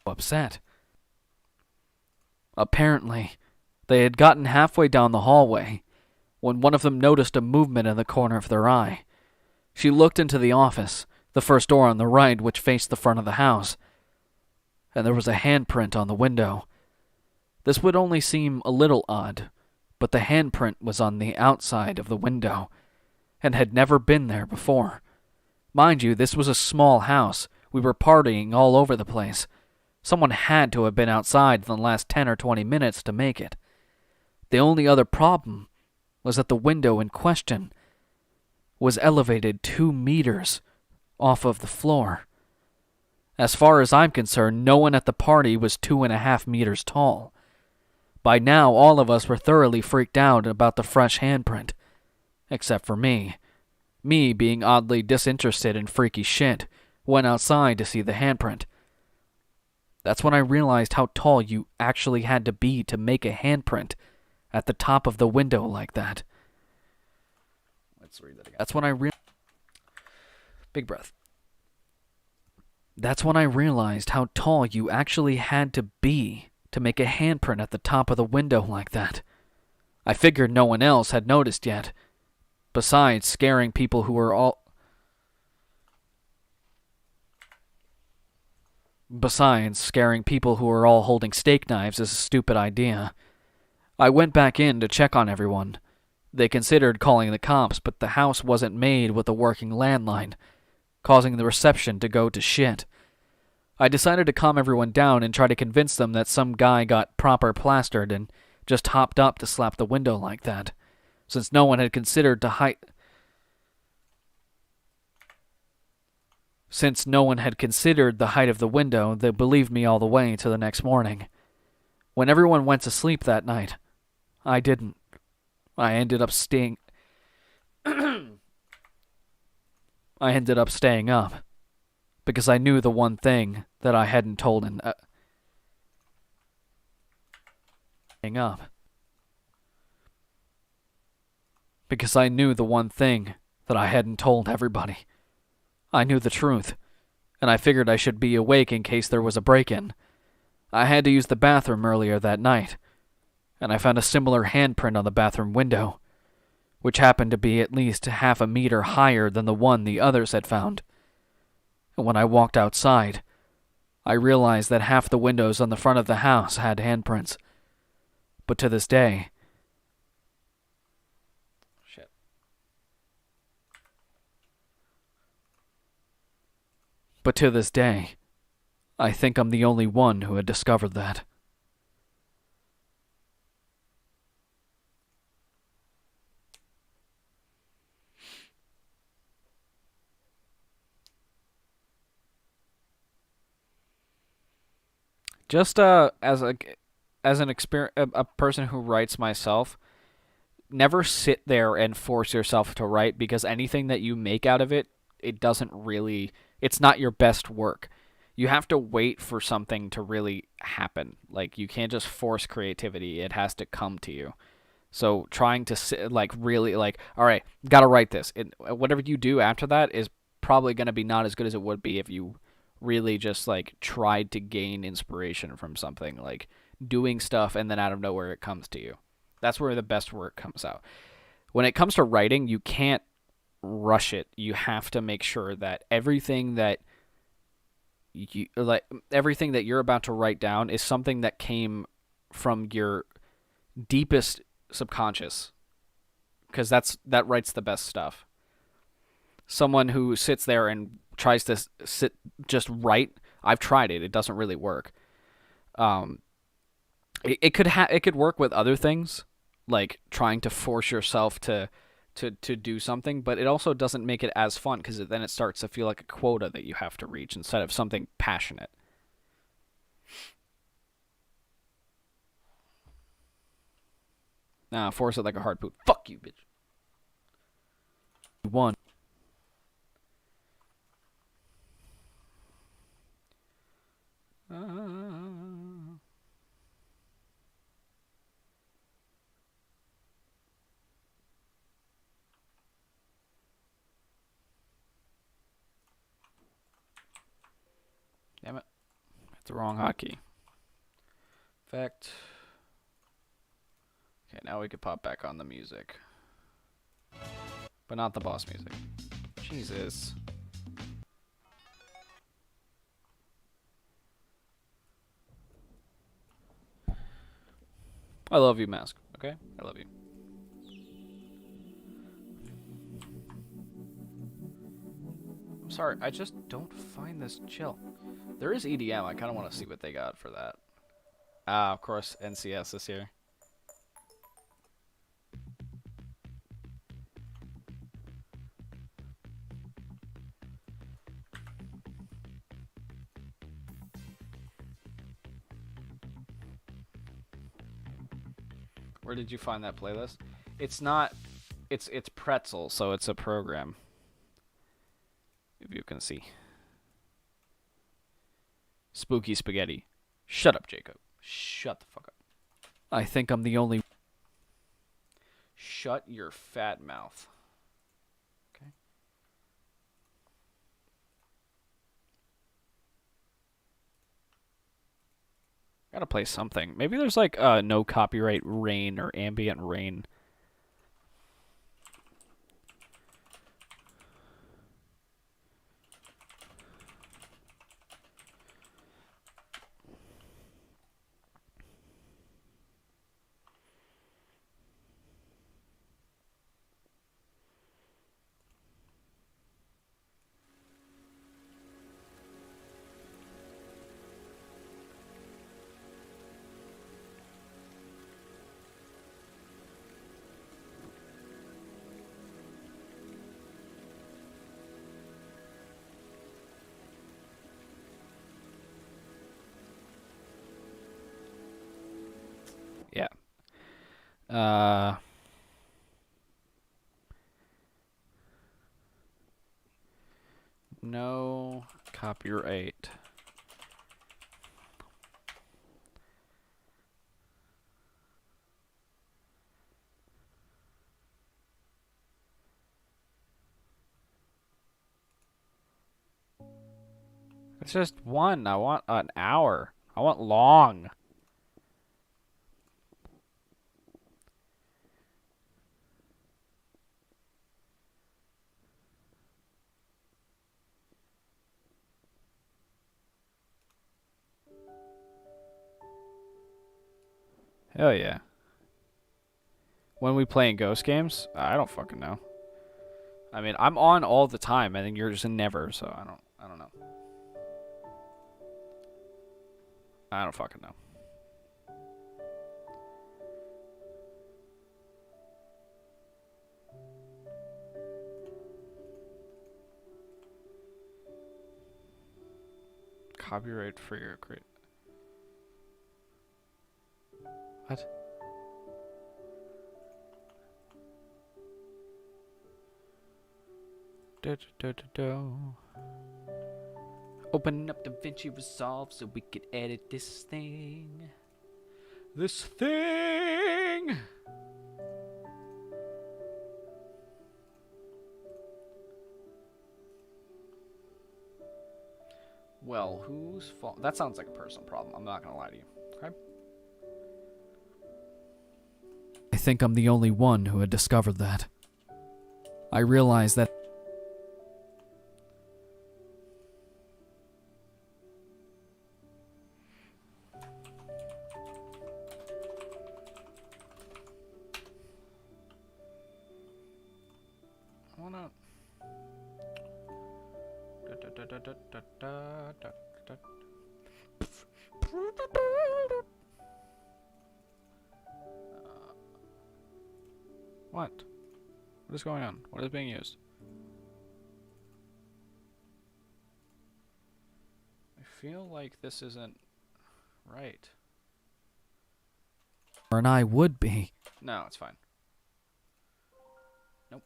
Upset. Apparently, they had gotten halfway down the hallway when one of them noticed a movement in the corner of their eye. She looked into the office, the first door on the right which faced the front of the house, and there was a handprint on the window. This would only seem a little odd, but the handprint was on the outside of the window, and had never been there before. Mind you, this was a small house. We were partying all over the place. Someone had to have been outside in the last 10 or 20 minutes to make it. The only other problem was that the window in question was elevated 2 meters off of the floor. As far as I'm concerned, no one at the party was 2.5 meters tall. By now, all of us were thoroughly freaked out about the fresh handprint. Except for me. Me, being oddly disinterested in freaky shit, went outside to see the handprint. That's when I realized how tall you actually had to be to make a handprint at the top of the window like that. Let's read that again. That's when I Big breath. That's when I realized how tall you actually had to be to make a handprint at the top of the window like that. I figured no one else had noticed yet. Besides scaring people who were all holding steak knives is a stupid idea. I went back in to check on everyone. They considered calling the cops, but the house wasn't made with a working landline, causing the reception to go to shit. I decided to calm everyone down and try to convince them that some guy got proper plastered and just hopped up to slap the window like that, since no one had considered the height of the window. They believed me all the way to the next morning. When everyone went to sleep that night, I didn't. I ended up staying up because I knew the one thing that I hadn't told because I knew the one thing that I hadn't told everybody. I knew the truth, and I figured I should be awake in case there was a break-in. I had to use the bathroom earlier that night, and I found a similar handprint on the bathroom window, which happened to be at least half a meter higher than the one the others had found. And when I walked outside, I realized that half the windows on the front of the house had handprints. But to this day... Shit. But to this day, I think I'm the only one who had discovered that. Just as a person who writes myself, never sit there and force yourself to write, because anything that you make out of it, it's not your best work. You have to wait for something to really happen. Like, you can't just force creativity. It has to come to you. So trying to sit, like, really, like, all right, gotta write this. Whatever you do after that is probably going to be not as good as it would be if you really just, like, tried to gain inspiration from something, like doing stuff and then out of nowhere it comes to you. That's where the best work comes out. When it comes to writing, you can't rush it. You have to make sure that everything that you're about to write down is something that came from your deepest subconscious, because that writes the best stuff. Someone who sits there and tries to just write, I've tried it. It doesn't really work. It could work with other things, like trying to force yourself to do something, but it also doesn't make it as fun, because then it starts to feel like a quota that you have to reach instead of something passionate. Nah, force it like a hard poop. Fuck you, bitch. One. Damn it. That's the wrong hotkey. Effect. Okay, now we could pop back on the music. But not the boss music. Jesus. I love you, Mask. Okay? I love you. I'm sorry, I just don't find this chill. There is EDM. I kind of want to see what they got for that. Ah, of course, NCS this year. Where did you find that playlist? It's not... It's Pretzel, so it's a program. If you can see. Spooky Spaghetti. Shut up, Jacob. Shut the fuck up. I think I'm the only... Shut your fat mouth. Okay. Gotta play something. Maybe there's like no copyright rain or ambient rain. Yeah. No copyright. It's just one. I want an hour. I want long. Hell yeah. When we play in ghost games, I don't fucking know. I mean, I'm on all the time, and you're just never, so I don't know. I don't fucking know. Copyright free or create. What? Open up DaVinci Resolve so we can edit this thing. This thing! Well, whose fault? That sounds like a personal problem. I'm not gonna lie to you. Okay? I think I'm the only one who had discovered that. I realized that I wanna. What? What is going on? What is being used? I feel like this isn't right. and I would be. No, it's fine. Nope.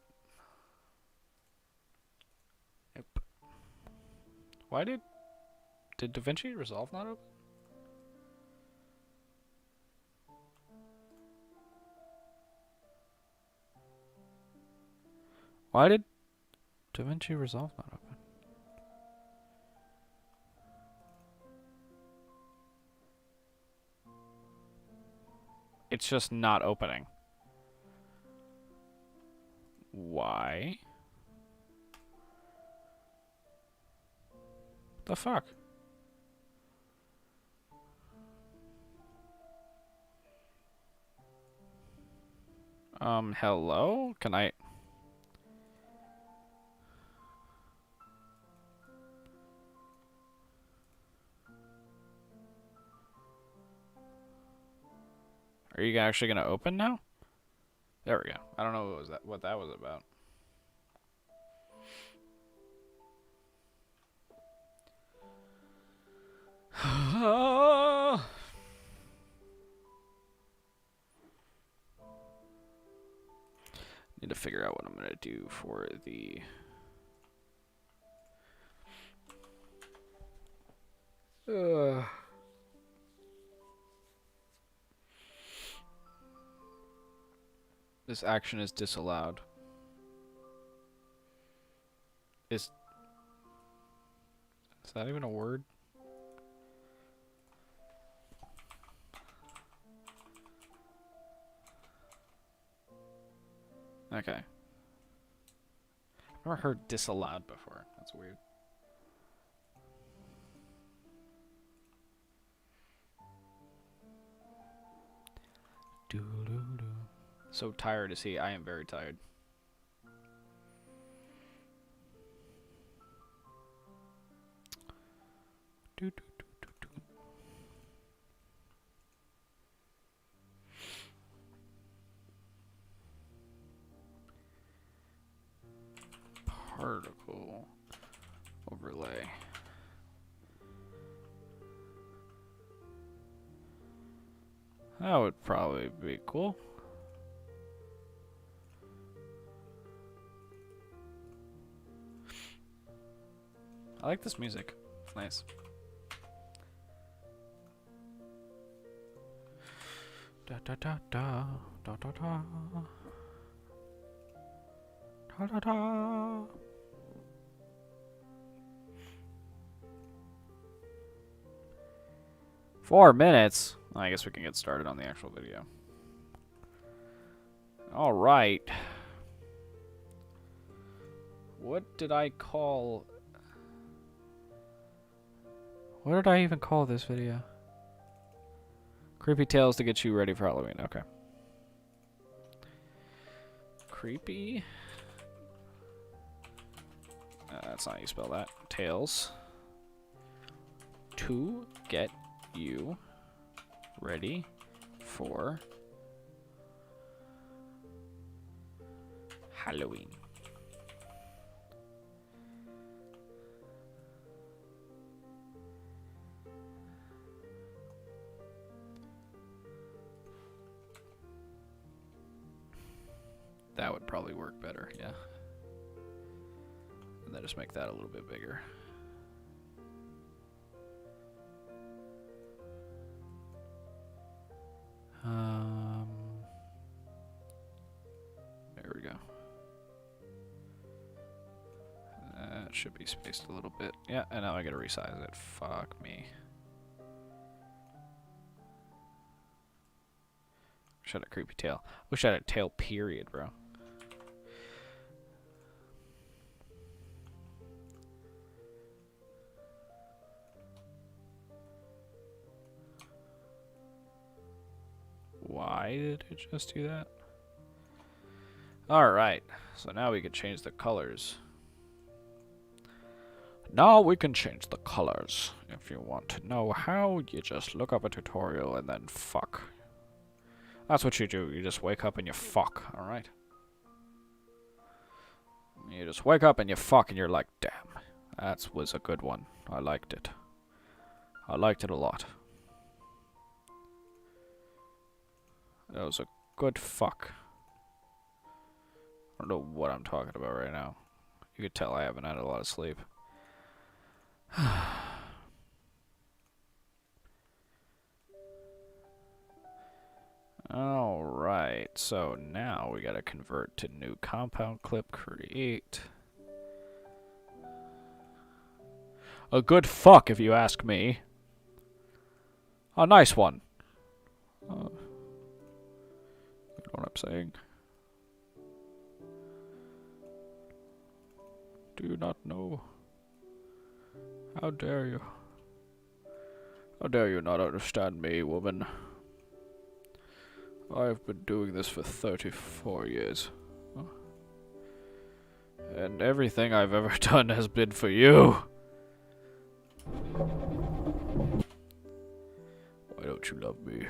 Nope. Why did DaVinci Resolve not open? Why did DaVinci Resolve not open? It's just not opening. Why? The fuck? Hello? Can I... Are you actually gonna open now? There we go. I don't know what that was about. Need to figure out what I'm gonna do for the... This action is disallowed. Is that even a word? Okay. I've never heard disallowed before. That's weird. Doo-doo-doo. So tired is he? I am very tired. Particle overlay. That would probably be cool. I like this music. It's nice. Da da da da da da da da da da. 4 minutes? I guess we can get started on the actual video. Alright. What did I call... What did I even call this video? Creepy tales to get you ready for Halloween. Okay. Creepy... that's not how you spell that. Tales. To get you ready for Halloween. That would probably work better, yeah. And then just make that a little bit bigger. There we go. That should be spaced a little bit. Yeah, and now I gotta resize it. Fuck me. Wish I had a creepy tail. Wish I had a tail period, bro. Why did it just do that? Alright, so now we can change the colors. Now we can change the colors. If you want to know how, you just look up a tutorial and then fuck. That's what you do. You just wake up and you fuck, alright? You just wake up and you fuck and you're like, damn, that was a good one. I liked it. I liked it a lot. That was a good fuck. I don't know what I'm talking about right now. You could tell I haven't had a lot of sleep. Alright, so now we gotta convert to new compound clip, create. A good fuck, if you ask me. A nice one. You know what I'm saying? Do you not know? How dare you? How dare you not understand me, woman? I've been doing this for 34 years. And everything I've ever done has been for you. Why don't you love me?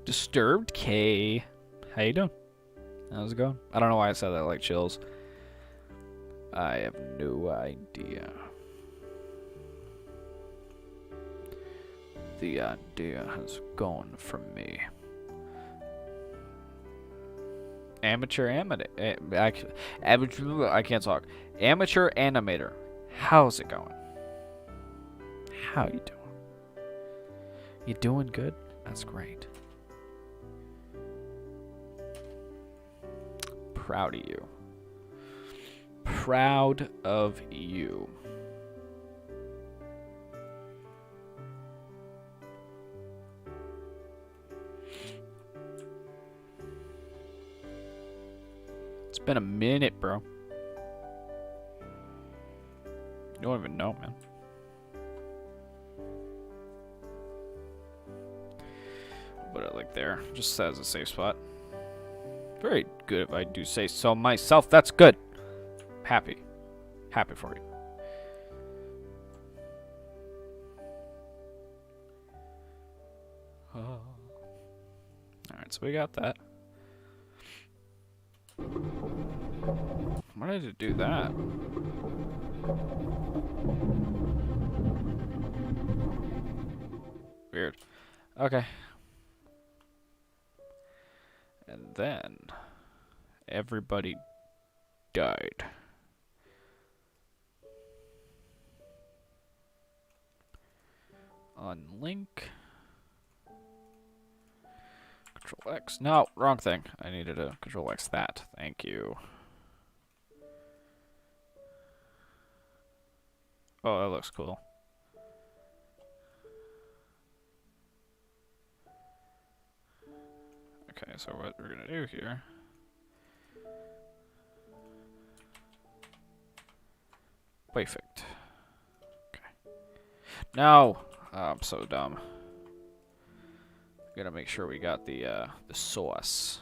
Disturbed K. How you doing? How's it going? I don't know why I said that like chills. I have no idea. The idea has gone from me. Amateur I can't talk. Amateur animator. How's it going? How you doing? You doing good? That's great. Proud of you. Proud of you. It's been a minute, bro. You don't even know, man. Put it like there, just as a safe spot. Very good if I do say so myself. That's good. Happy. Happy for you. Alright, so we got that. Why did it do that? Weird. Okay. And then everybody died. Unlink. Control X. No, wrong thing. I needed to Control X that. Thank you. Oh, that looks cool. Okay, so what we're gonna do here. Perfect. Okay. No! Oh, I'm so dumb. Gotta make sure we got the sauce.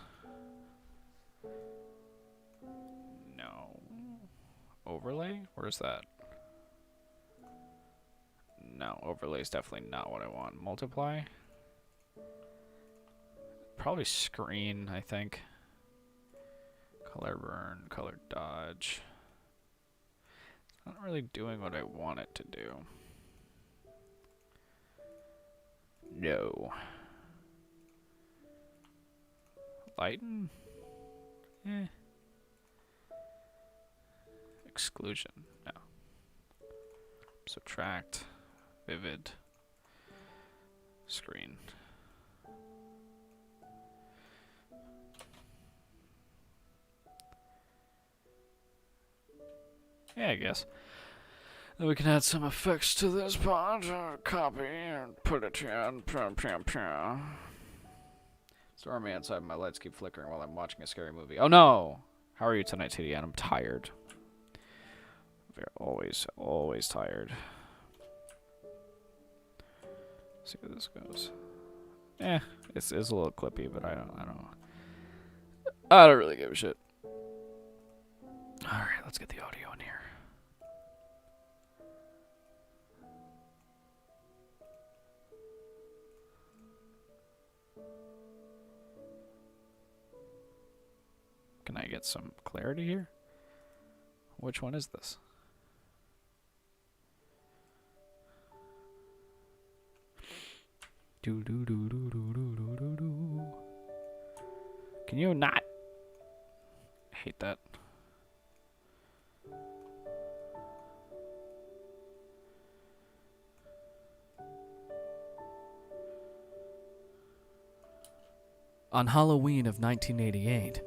No. Overlay? Where's that? No, overlay is definitely not what I want. Multiply? Probably screen, I think. Color burn, color dodge. It's not really doing what I want it to do. No. Lighten? Eh. Exclusion? No. Subtract. Vivid. Screen. Yeah, I guess. Then we can add some effects to this part. Copy and put it here. Stormy outside, my lights keep flickering while I'm watching a scary movie. Oh no! How are you tonight, TDN? I'm tired. We're always tired. See how this goes. It's a little clippy, but I don't really give a shit. Alright, let's get the audio in here. Can I get some clarity here? Which one is this? Do do do do do do do do do. Can you not? I hate that. On Halloween of 1988.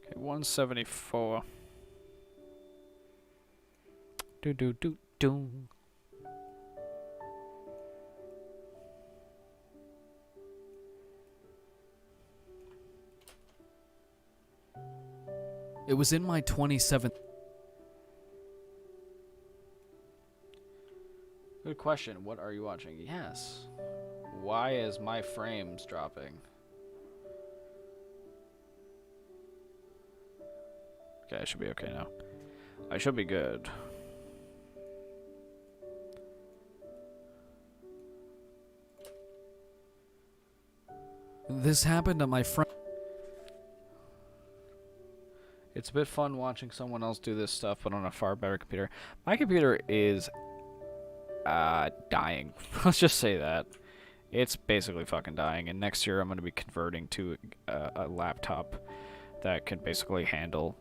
Okay, 174. Do do do do. It was in my 27th. Good question. What are you watching? Yes. Why is my frames dropping? Okay, I should be okay now. I should be good. This happened to my friend. It's a bit fun watching someone else do this stuff, but on a far better computer. My computer is dying. Let's just say that. It's basically fucking dying, and next year I'm going to be converting to a laptop that can basically handle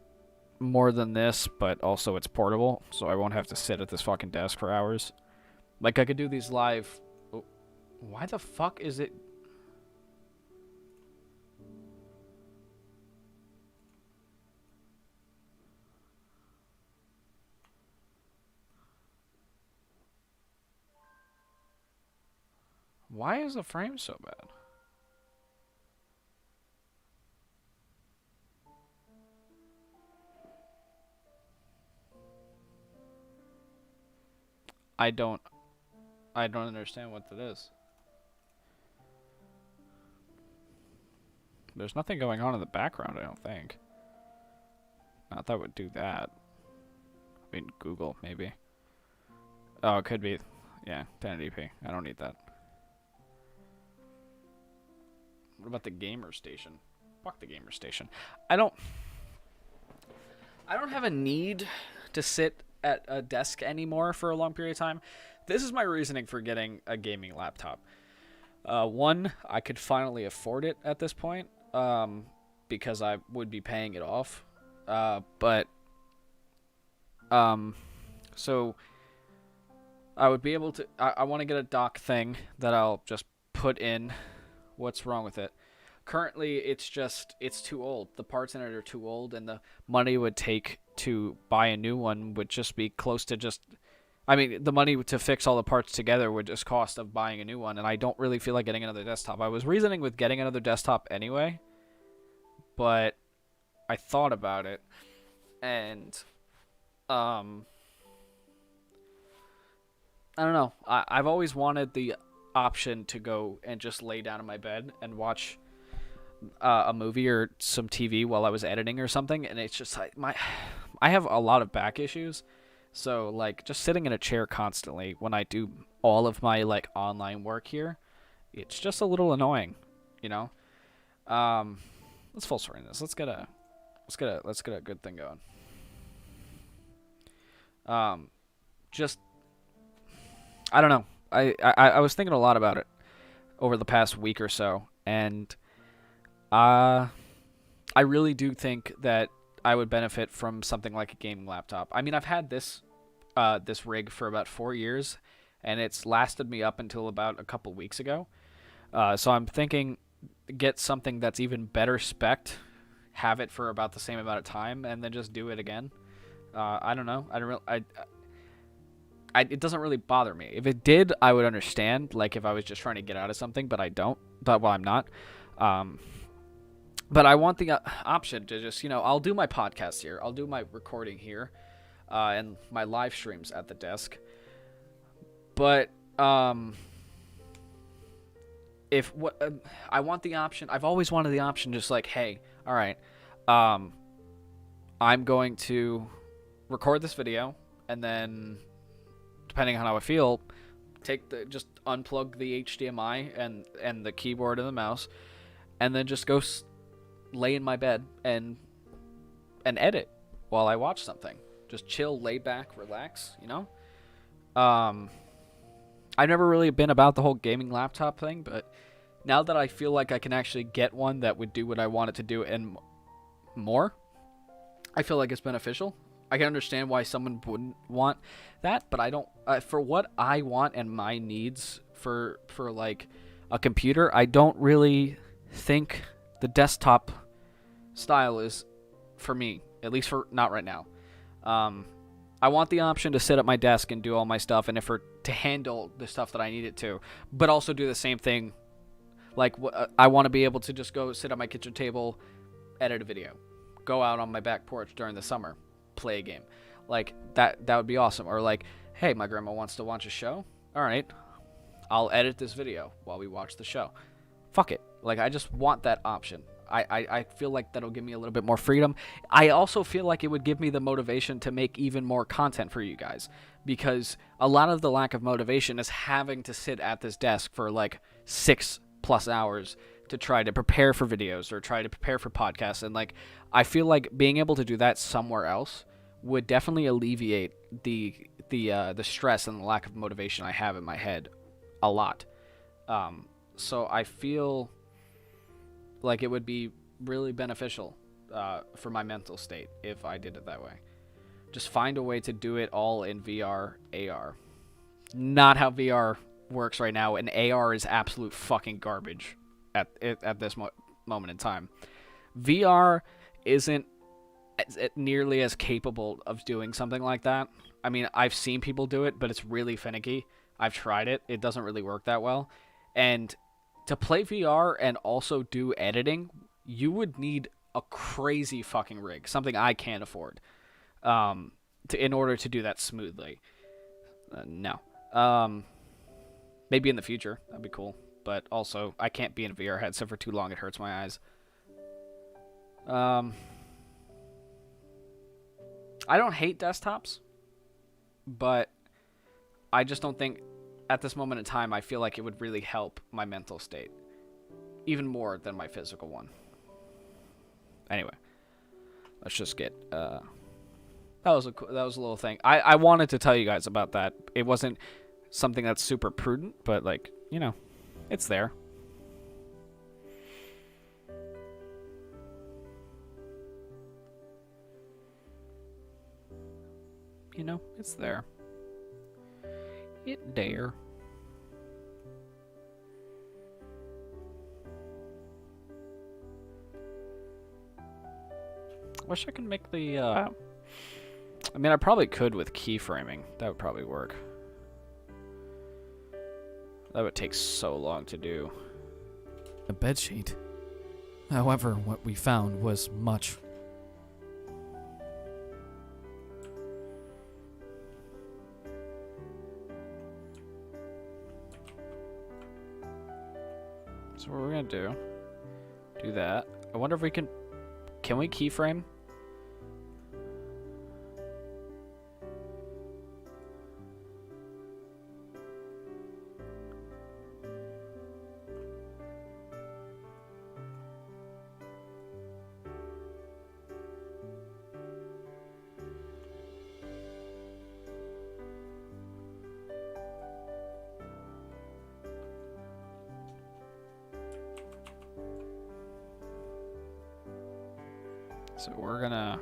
more than this, but also it's portable, so I won't have to sit at this fucking desk for hours. Like, I could do these live... Oh, why the fuck is it... Why is the frame so bad? I don't understand what that is. There's nothing going on in the background, I don't think. Not that would do that. I mean, Google, maybe. Oh, it could be. Yeah, 1080p. I don't need that. What about the gamer station? Fuck the gamer station. I don't have a need to sit at a desk anymore for a long period of time. This is my reasoning for getting a gaming laptop. One, I could finally afford it at this point, because I would be paying it off. So I would be able to. I want to get a dock thing that I'll just put in What's wrong with it? Currently, it's too old. The parts in it are too old, and the money it would take to buy a new one would just be close to just. I mean, the money to fix all the parts together would just cost of buying a new one, and I don't really feel like getting another desktop. I was reasoning with getting another desktop anyway, but I thought about it, and I don't know. I've always wanted the option to go and just lay down in my bed and watch a movie or some TV while I was editing or something, and it's just like I have a lot of back issues, so like just sitting in a chair constantly when I do all of my like online work here, it's just a little annoying, you know. Let's full screen this. Let's get a good thing going. Just I don't know. I was thinking a lot about it over the past week or so, and I really do think that I would benefit from something like a gaming laptop. I mean, I've had this rig for about 4 years, and it's lasted me up until about a couple weeks ago. So I'm thinking get something that's even better spec'd, have it for about the same amount of time, and then just do it again. I don't know. It doesn't really bother me. If it did, I would understand. Like if I was just trying to get out of something, but I don't. But well, I'm not. But I want the option to just, I'll do my podcast here. I'll do my recording here, and my live streams at the desk. But if what I want the option, I've always wanted the option, just like, hey, all right, I'm going to record this video, and then, depending on how I feel, just unplug the HDMI and the keyboard and the mouse, and then just go lay in my bed and edit while I watch something. Just chill, lay back, relax, I've never really been about the whole gaming laptop thing, but now that I feel like I can actually get one that would do what I want it to do and more, I feel like it's beneficial. I can understand why someone wouldn't want that, but I don't. For what I want and my needs for like a computer, I don't really think the desktop style is for me. At least for not right now. I want the option to sit at my desk and do all my stuff, and to handle the stuff that I need it to, but also do the same thing. Like I want to be able to just go sit at my kitchen table, edit a video, go out on my back porch during the summer, play a game. Like that would be awesome. Or like, hey, my grandma wants to watch a show. All right, I'll edit this video while we watch the show. Fuck it. Like I just want that option. I feel like that'll give me a little bit more freedom. I also feel like it would give me the motivation to make even more content for you guys, because a lot of the lack of motivation is having to sit at this desk for like 6+ hours to try to prepare for videos or try to prepare for podcasts. And like, I feel like being able to do that somewhere else would definitely alleviate the stress and the lack of motivation I have in my head a lot. So I feel like it would be really beneficial for my mental state if I did it that way. Just find a way to do it all in VR, AR. Not how VR works right now, and AR is absolute fucking garbage at this moment in time. VR isn't nearly as capable of doing something like that. I mean, I've seen people do it, but it's really finicky. I've tried it. It doesn't really work that well. And to play VR and also do editing, you would need a crazy fucking rig, something I can't afford, in order to do that smoothly. No. Maybe in the future, that'd be cool. But also, I can't be in a VR headset for too long. It hurts my eyes. I don't hate desktops, but I just don't think at this moment in time I feel like it would really help my mental state even more than my physical one. Anyway, let's just get that was a little thing. I wanted to tell you guys about that. It wasn't something that's super prudent, but like, it's there. It's there. It dare. wish I could make the, I mean, I probably could with keyframing. That would probably work. That would take so long to do. A bedsheet. However, what we found was much. So what we're gonna do that. I wonder if we can we keyframe? So we're gonna...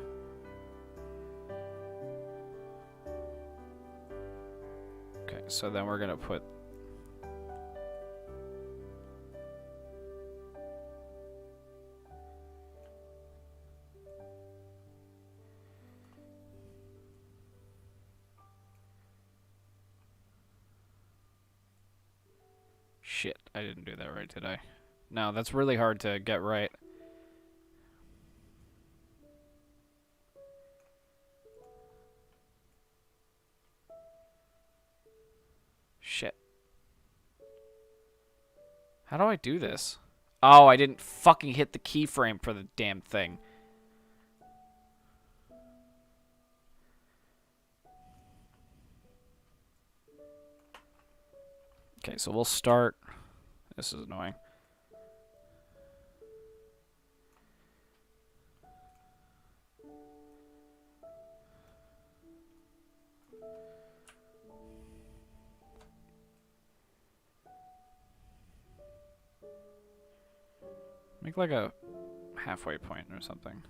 Okay, so then we're gonna put... Shit, I didn't do that right, did I? No, that's really hard to get right. Shit. How do I do this? Oh, I didn't fucking hit the keyframe for the damn thing. Okay, so we'll start. This is annoying. Make like a halfway point or something.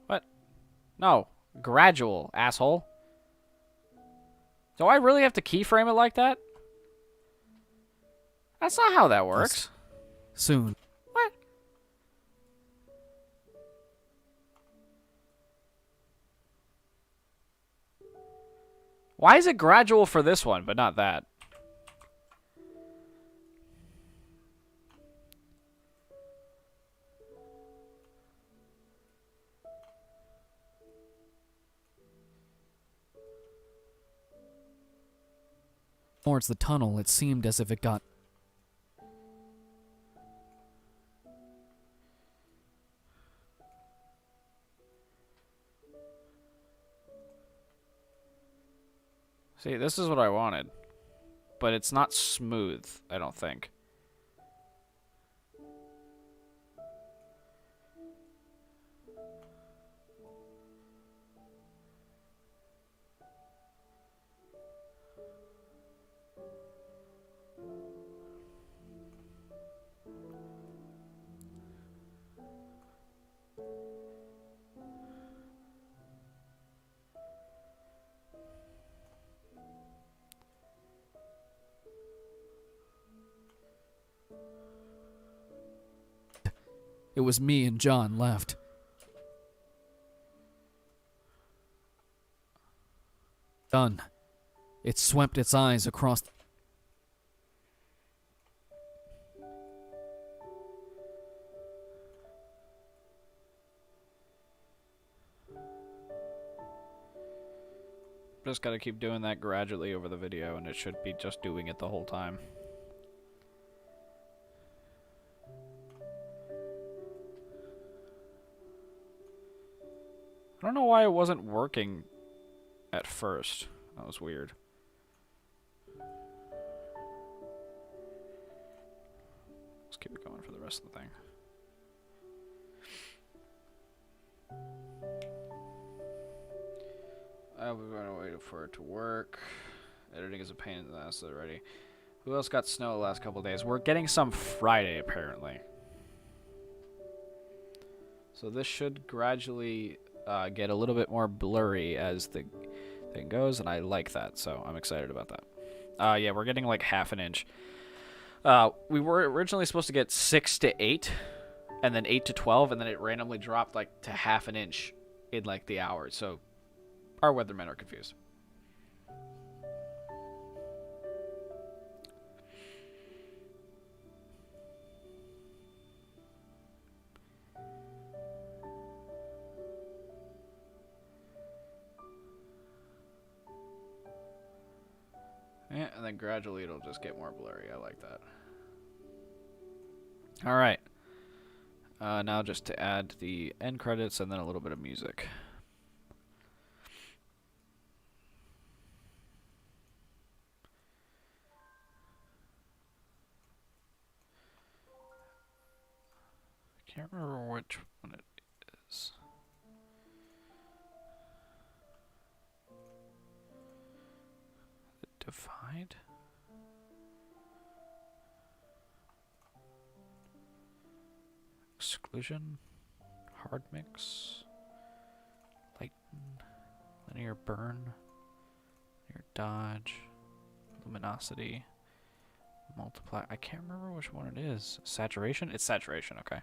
What? No. Gradual, asshole. Do I really have to keyframe it like that? That's not how that works. Soon. What? Why is it gradual for this one, but not that? Towards the tunnel, it seemed as if it got... See, this is what I wanted. But it's not smooth, I don't think. It was me and John left. Done. It swept its eyes across... Just gotta keep doing that gradually over the video, and it should be just doing it the whole time. I don't know why it wasn't working at first. That was weird. Let's keep it going for the rest of the thing. I'll be going to wait for it to work. Editing is a pain in the ass already. Who else got snow the last couple of days? We're getting some Friday, apparently. So this should gradually get a little bit more blurry as the thing goes, and I like that, so I'm excited about that. Yeah, we're getting like half an inch. We were originally supposed to get 6 to 8, and then 8 to 12, and then it randomly dropped like to half an inch in like the hour. So our weathermen are confused. Yeah, and then gradually it'll just get more blurry. I like that. All right. Now just to add the end credits and then a little bit of music. I can't remember which one it is. The Divide? Exclusion? Hard mix? Lighten? Linear burn? Linear dodge? Luminosity? Multiply? I can't remember which one it is. Saturation? It's saturation, okay.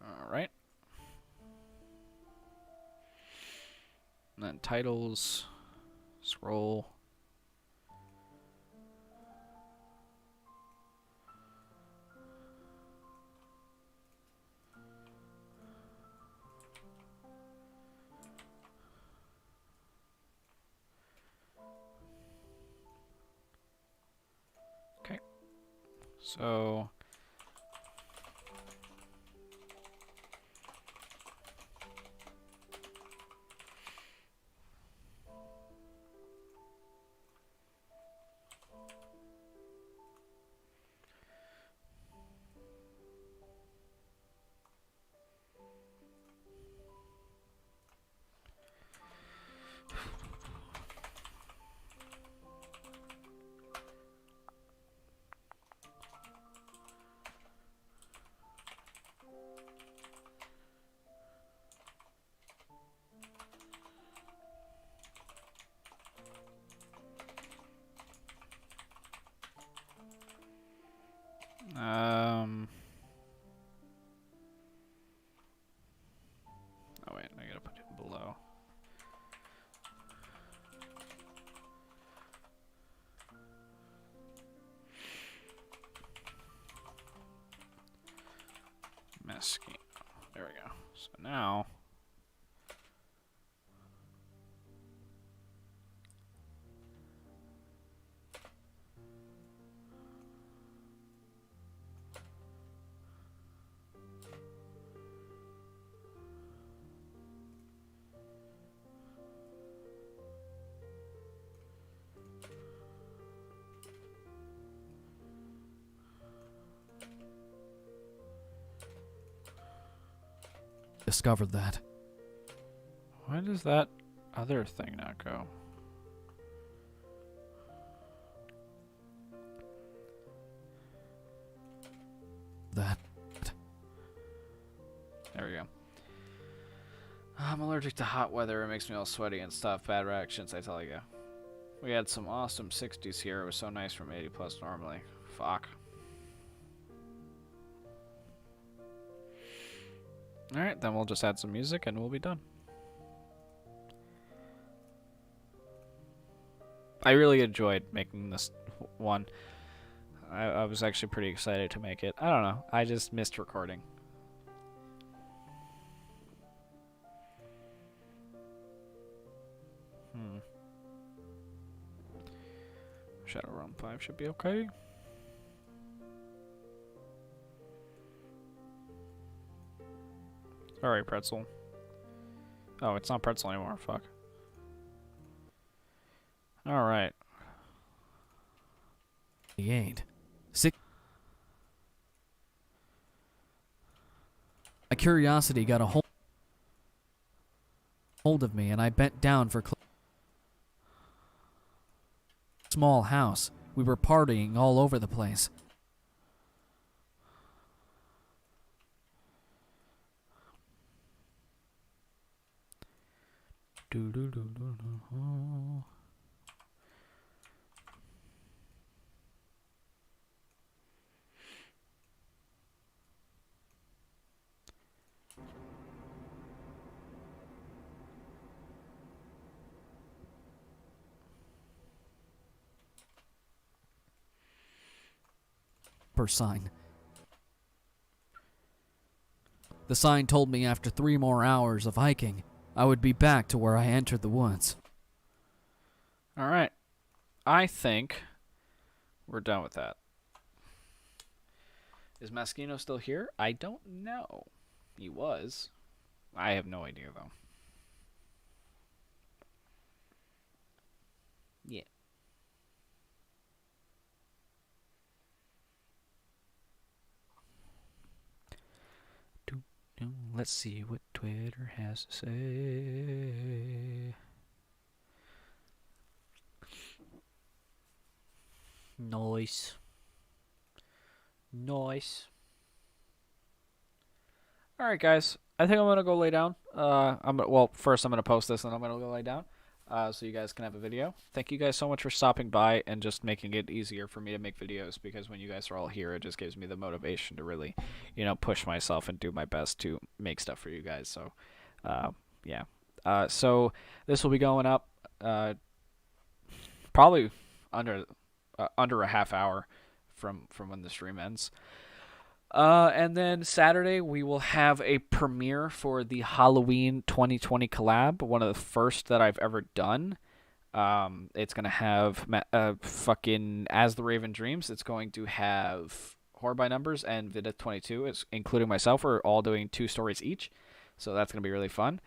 Alright. And then titles, scroll. Okay. So oh wait, I gotta put it below. Masking. There we go. So now Discovered that. why does that other thing not go? That. There we go. I'm allergic to hot weather. It makes me all sweaty and stuff. Bad reactions, I tell you. We had some awesome 60s here. It was so nice from 80 plus normally. Fuck. Alright, then we'll just add some music and we'll be done. I really enjoyed making this one. I was actually pretty excited to make it. I don't know. I just missed recording. Shadowrun 5 should be okay. Alright, Pretzel. Oh, it's not Pretzel anymore. Fuck. Alright. He ain't. Sick. My curiosity got a hold of me, and I bent down for small house. We were partying all over the place. Per sign. The sign told me after 3 more hours of hiking, I would be back to where I entered the woods. Alright. I think we're done with that. Is Maschino still here? I don't know. He was. I have no idea, though. Yeah. Let's see what Twitter has to say. Nice. Nice. Alright, guys. I think I'm going to go lay down. First I'm going to post this, and I'm going to go lay down. So you guys can have a video. Thank you guys so much for stopping by and just making it easier for me to make videos, because when you guys are all here, it just gives me the motivation to really, push myself and do my best to make stuff for you guys. So, yeah. So this will be going up probably under a half hour from when the stream ends. And then Saturday, we will have a premiere for the Halloween 2020 collab, one of the first that I've ever done. It's going to have fucking As the Raven Dreams. It's going to have Horror by Numbers and Vida22, including myself. We're all doing 2 stories each, so that's going to be really fun.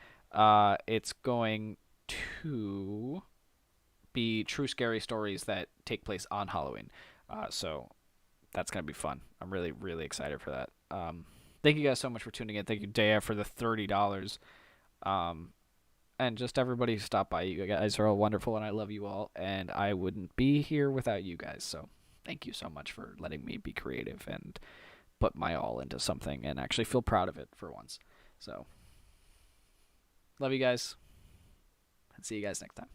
It's going to be true scary stories that take place on Halloween. So that's going to be fun. I'm really, really excited for that. Thank you guys so much for tuning in. Thank you, Dea, for the $30. And just everybody who stopped by. You guys are all wonderful, and I love you all. And I wouldn't be here without you guys. So thank you so much for letting me be creative and put my all into something and actually feel proud of it for once. So love you guys. And see you guys next time.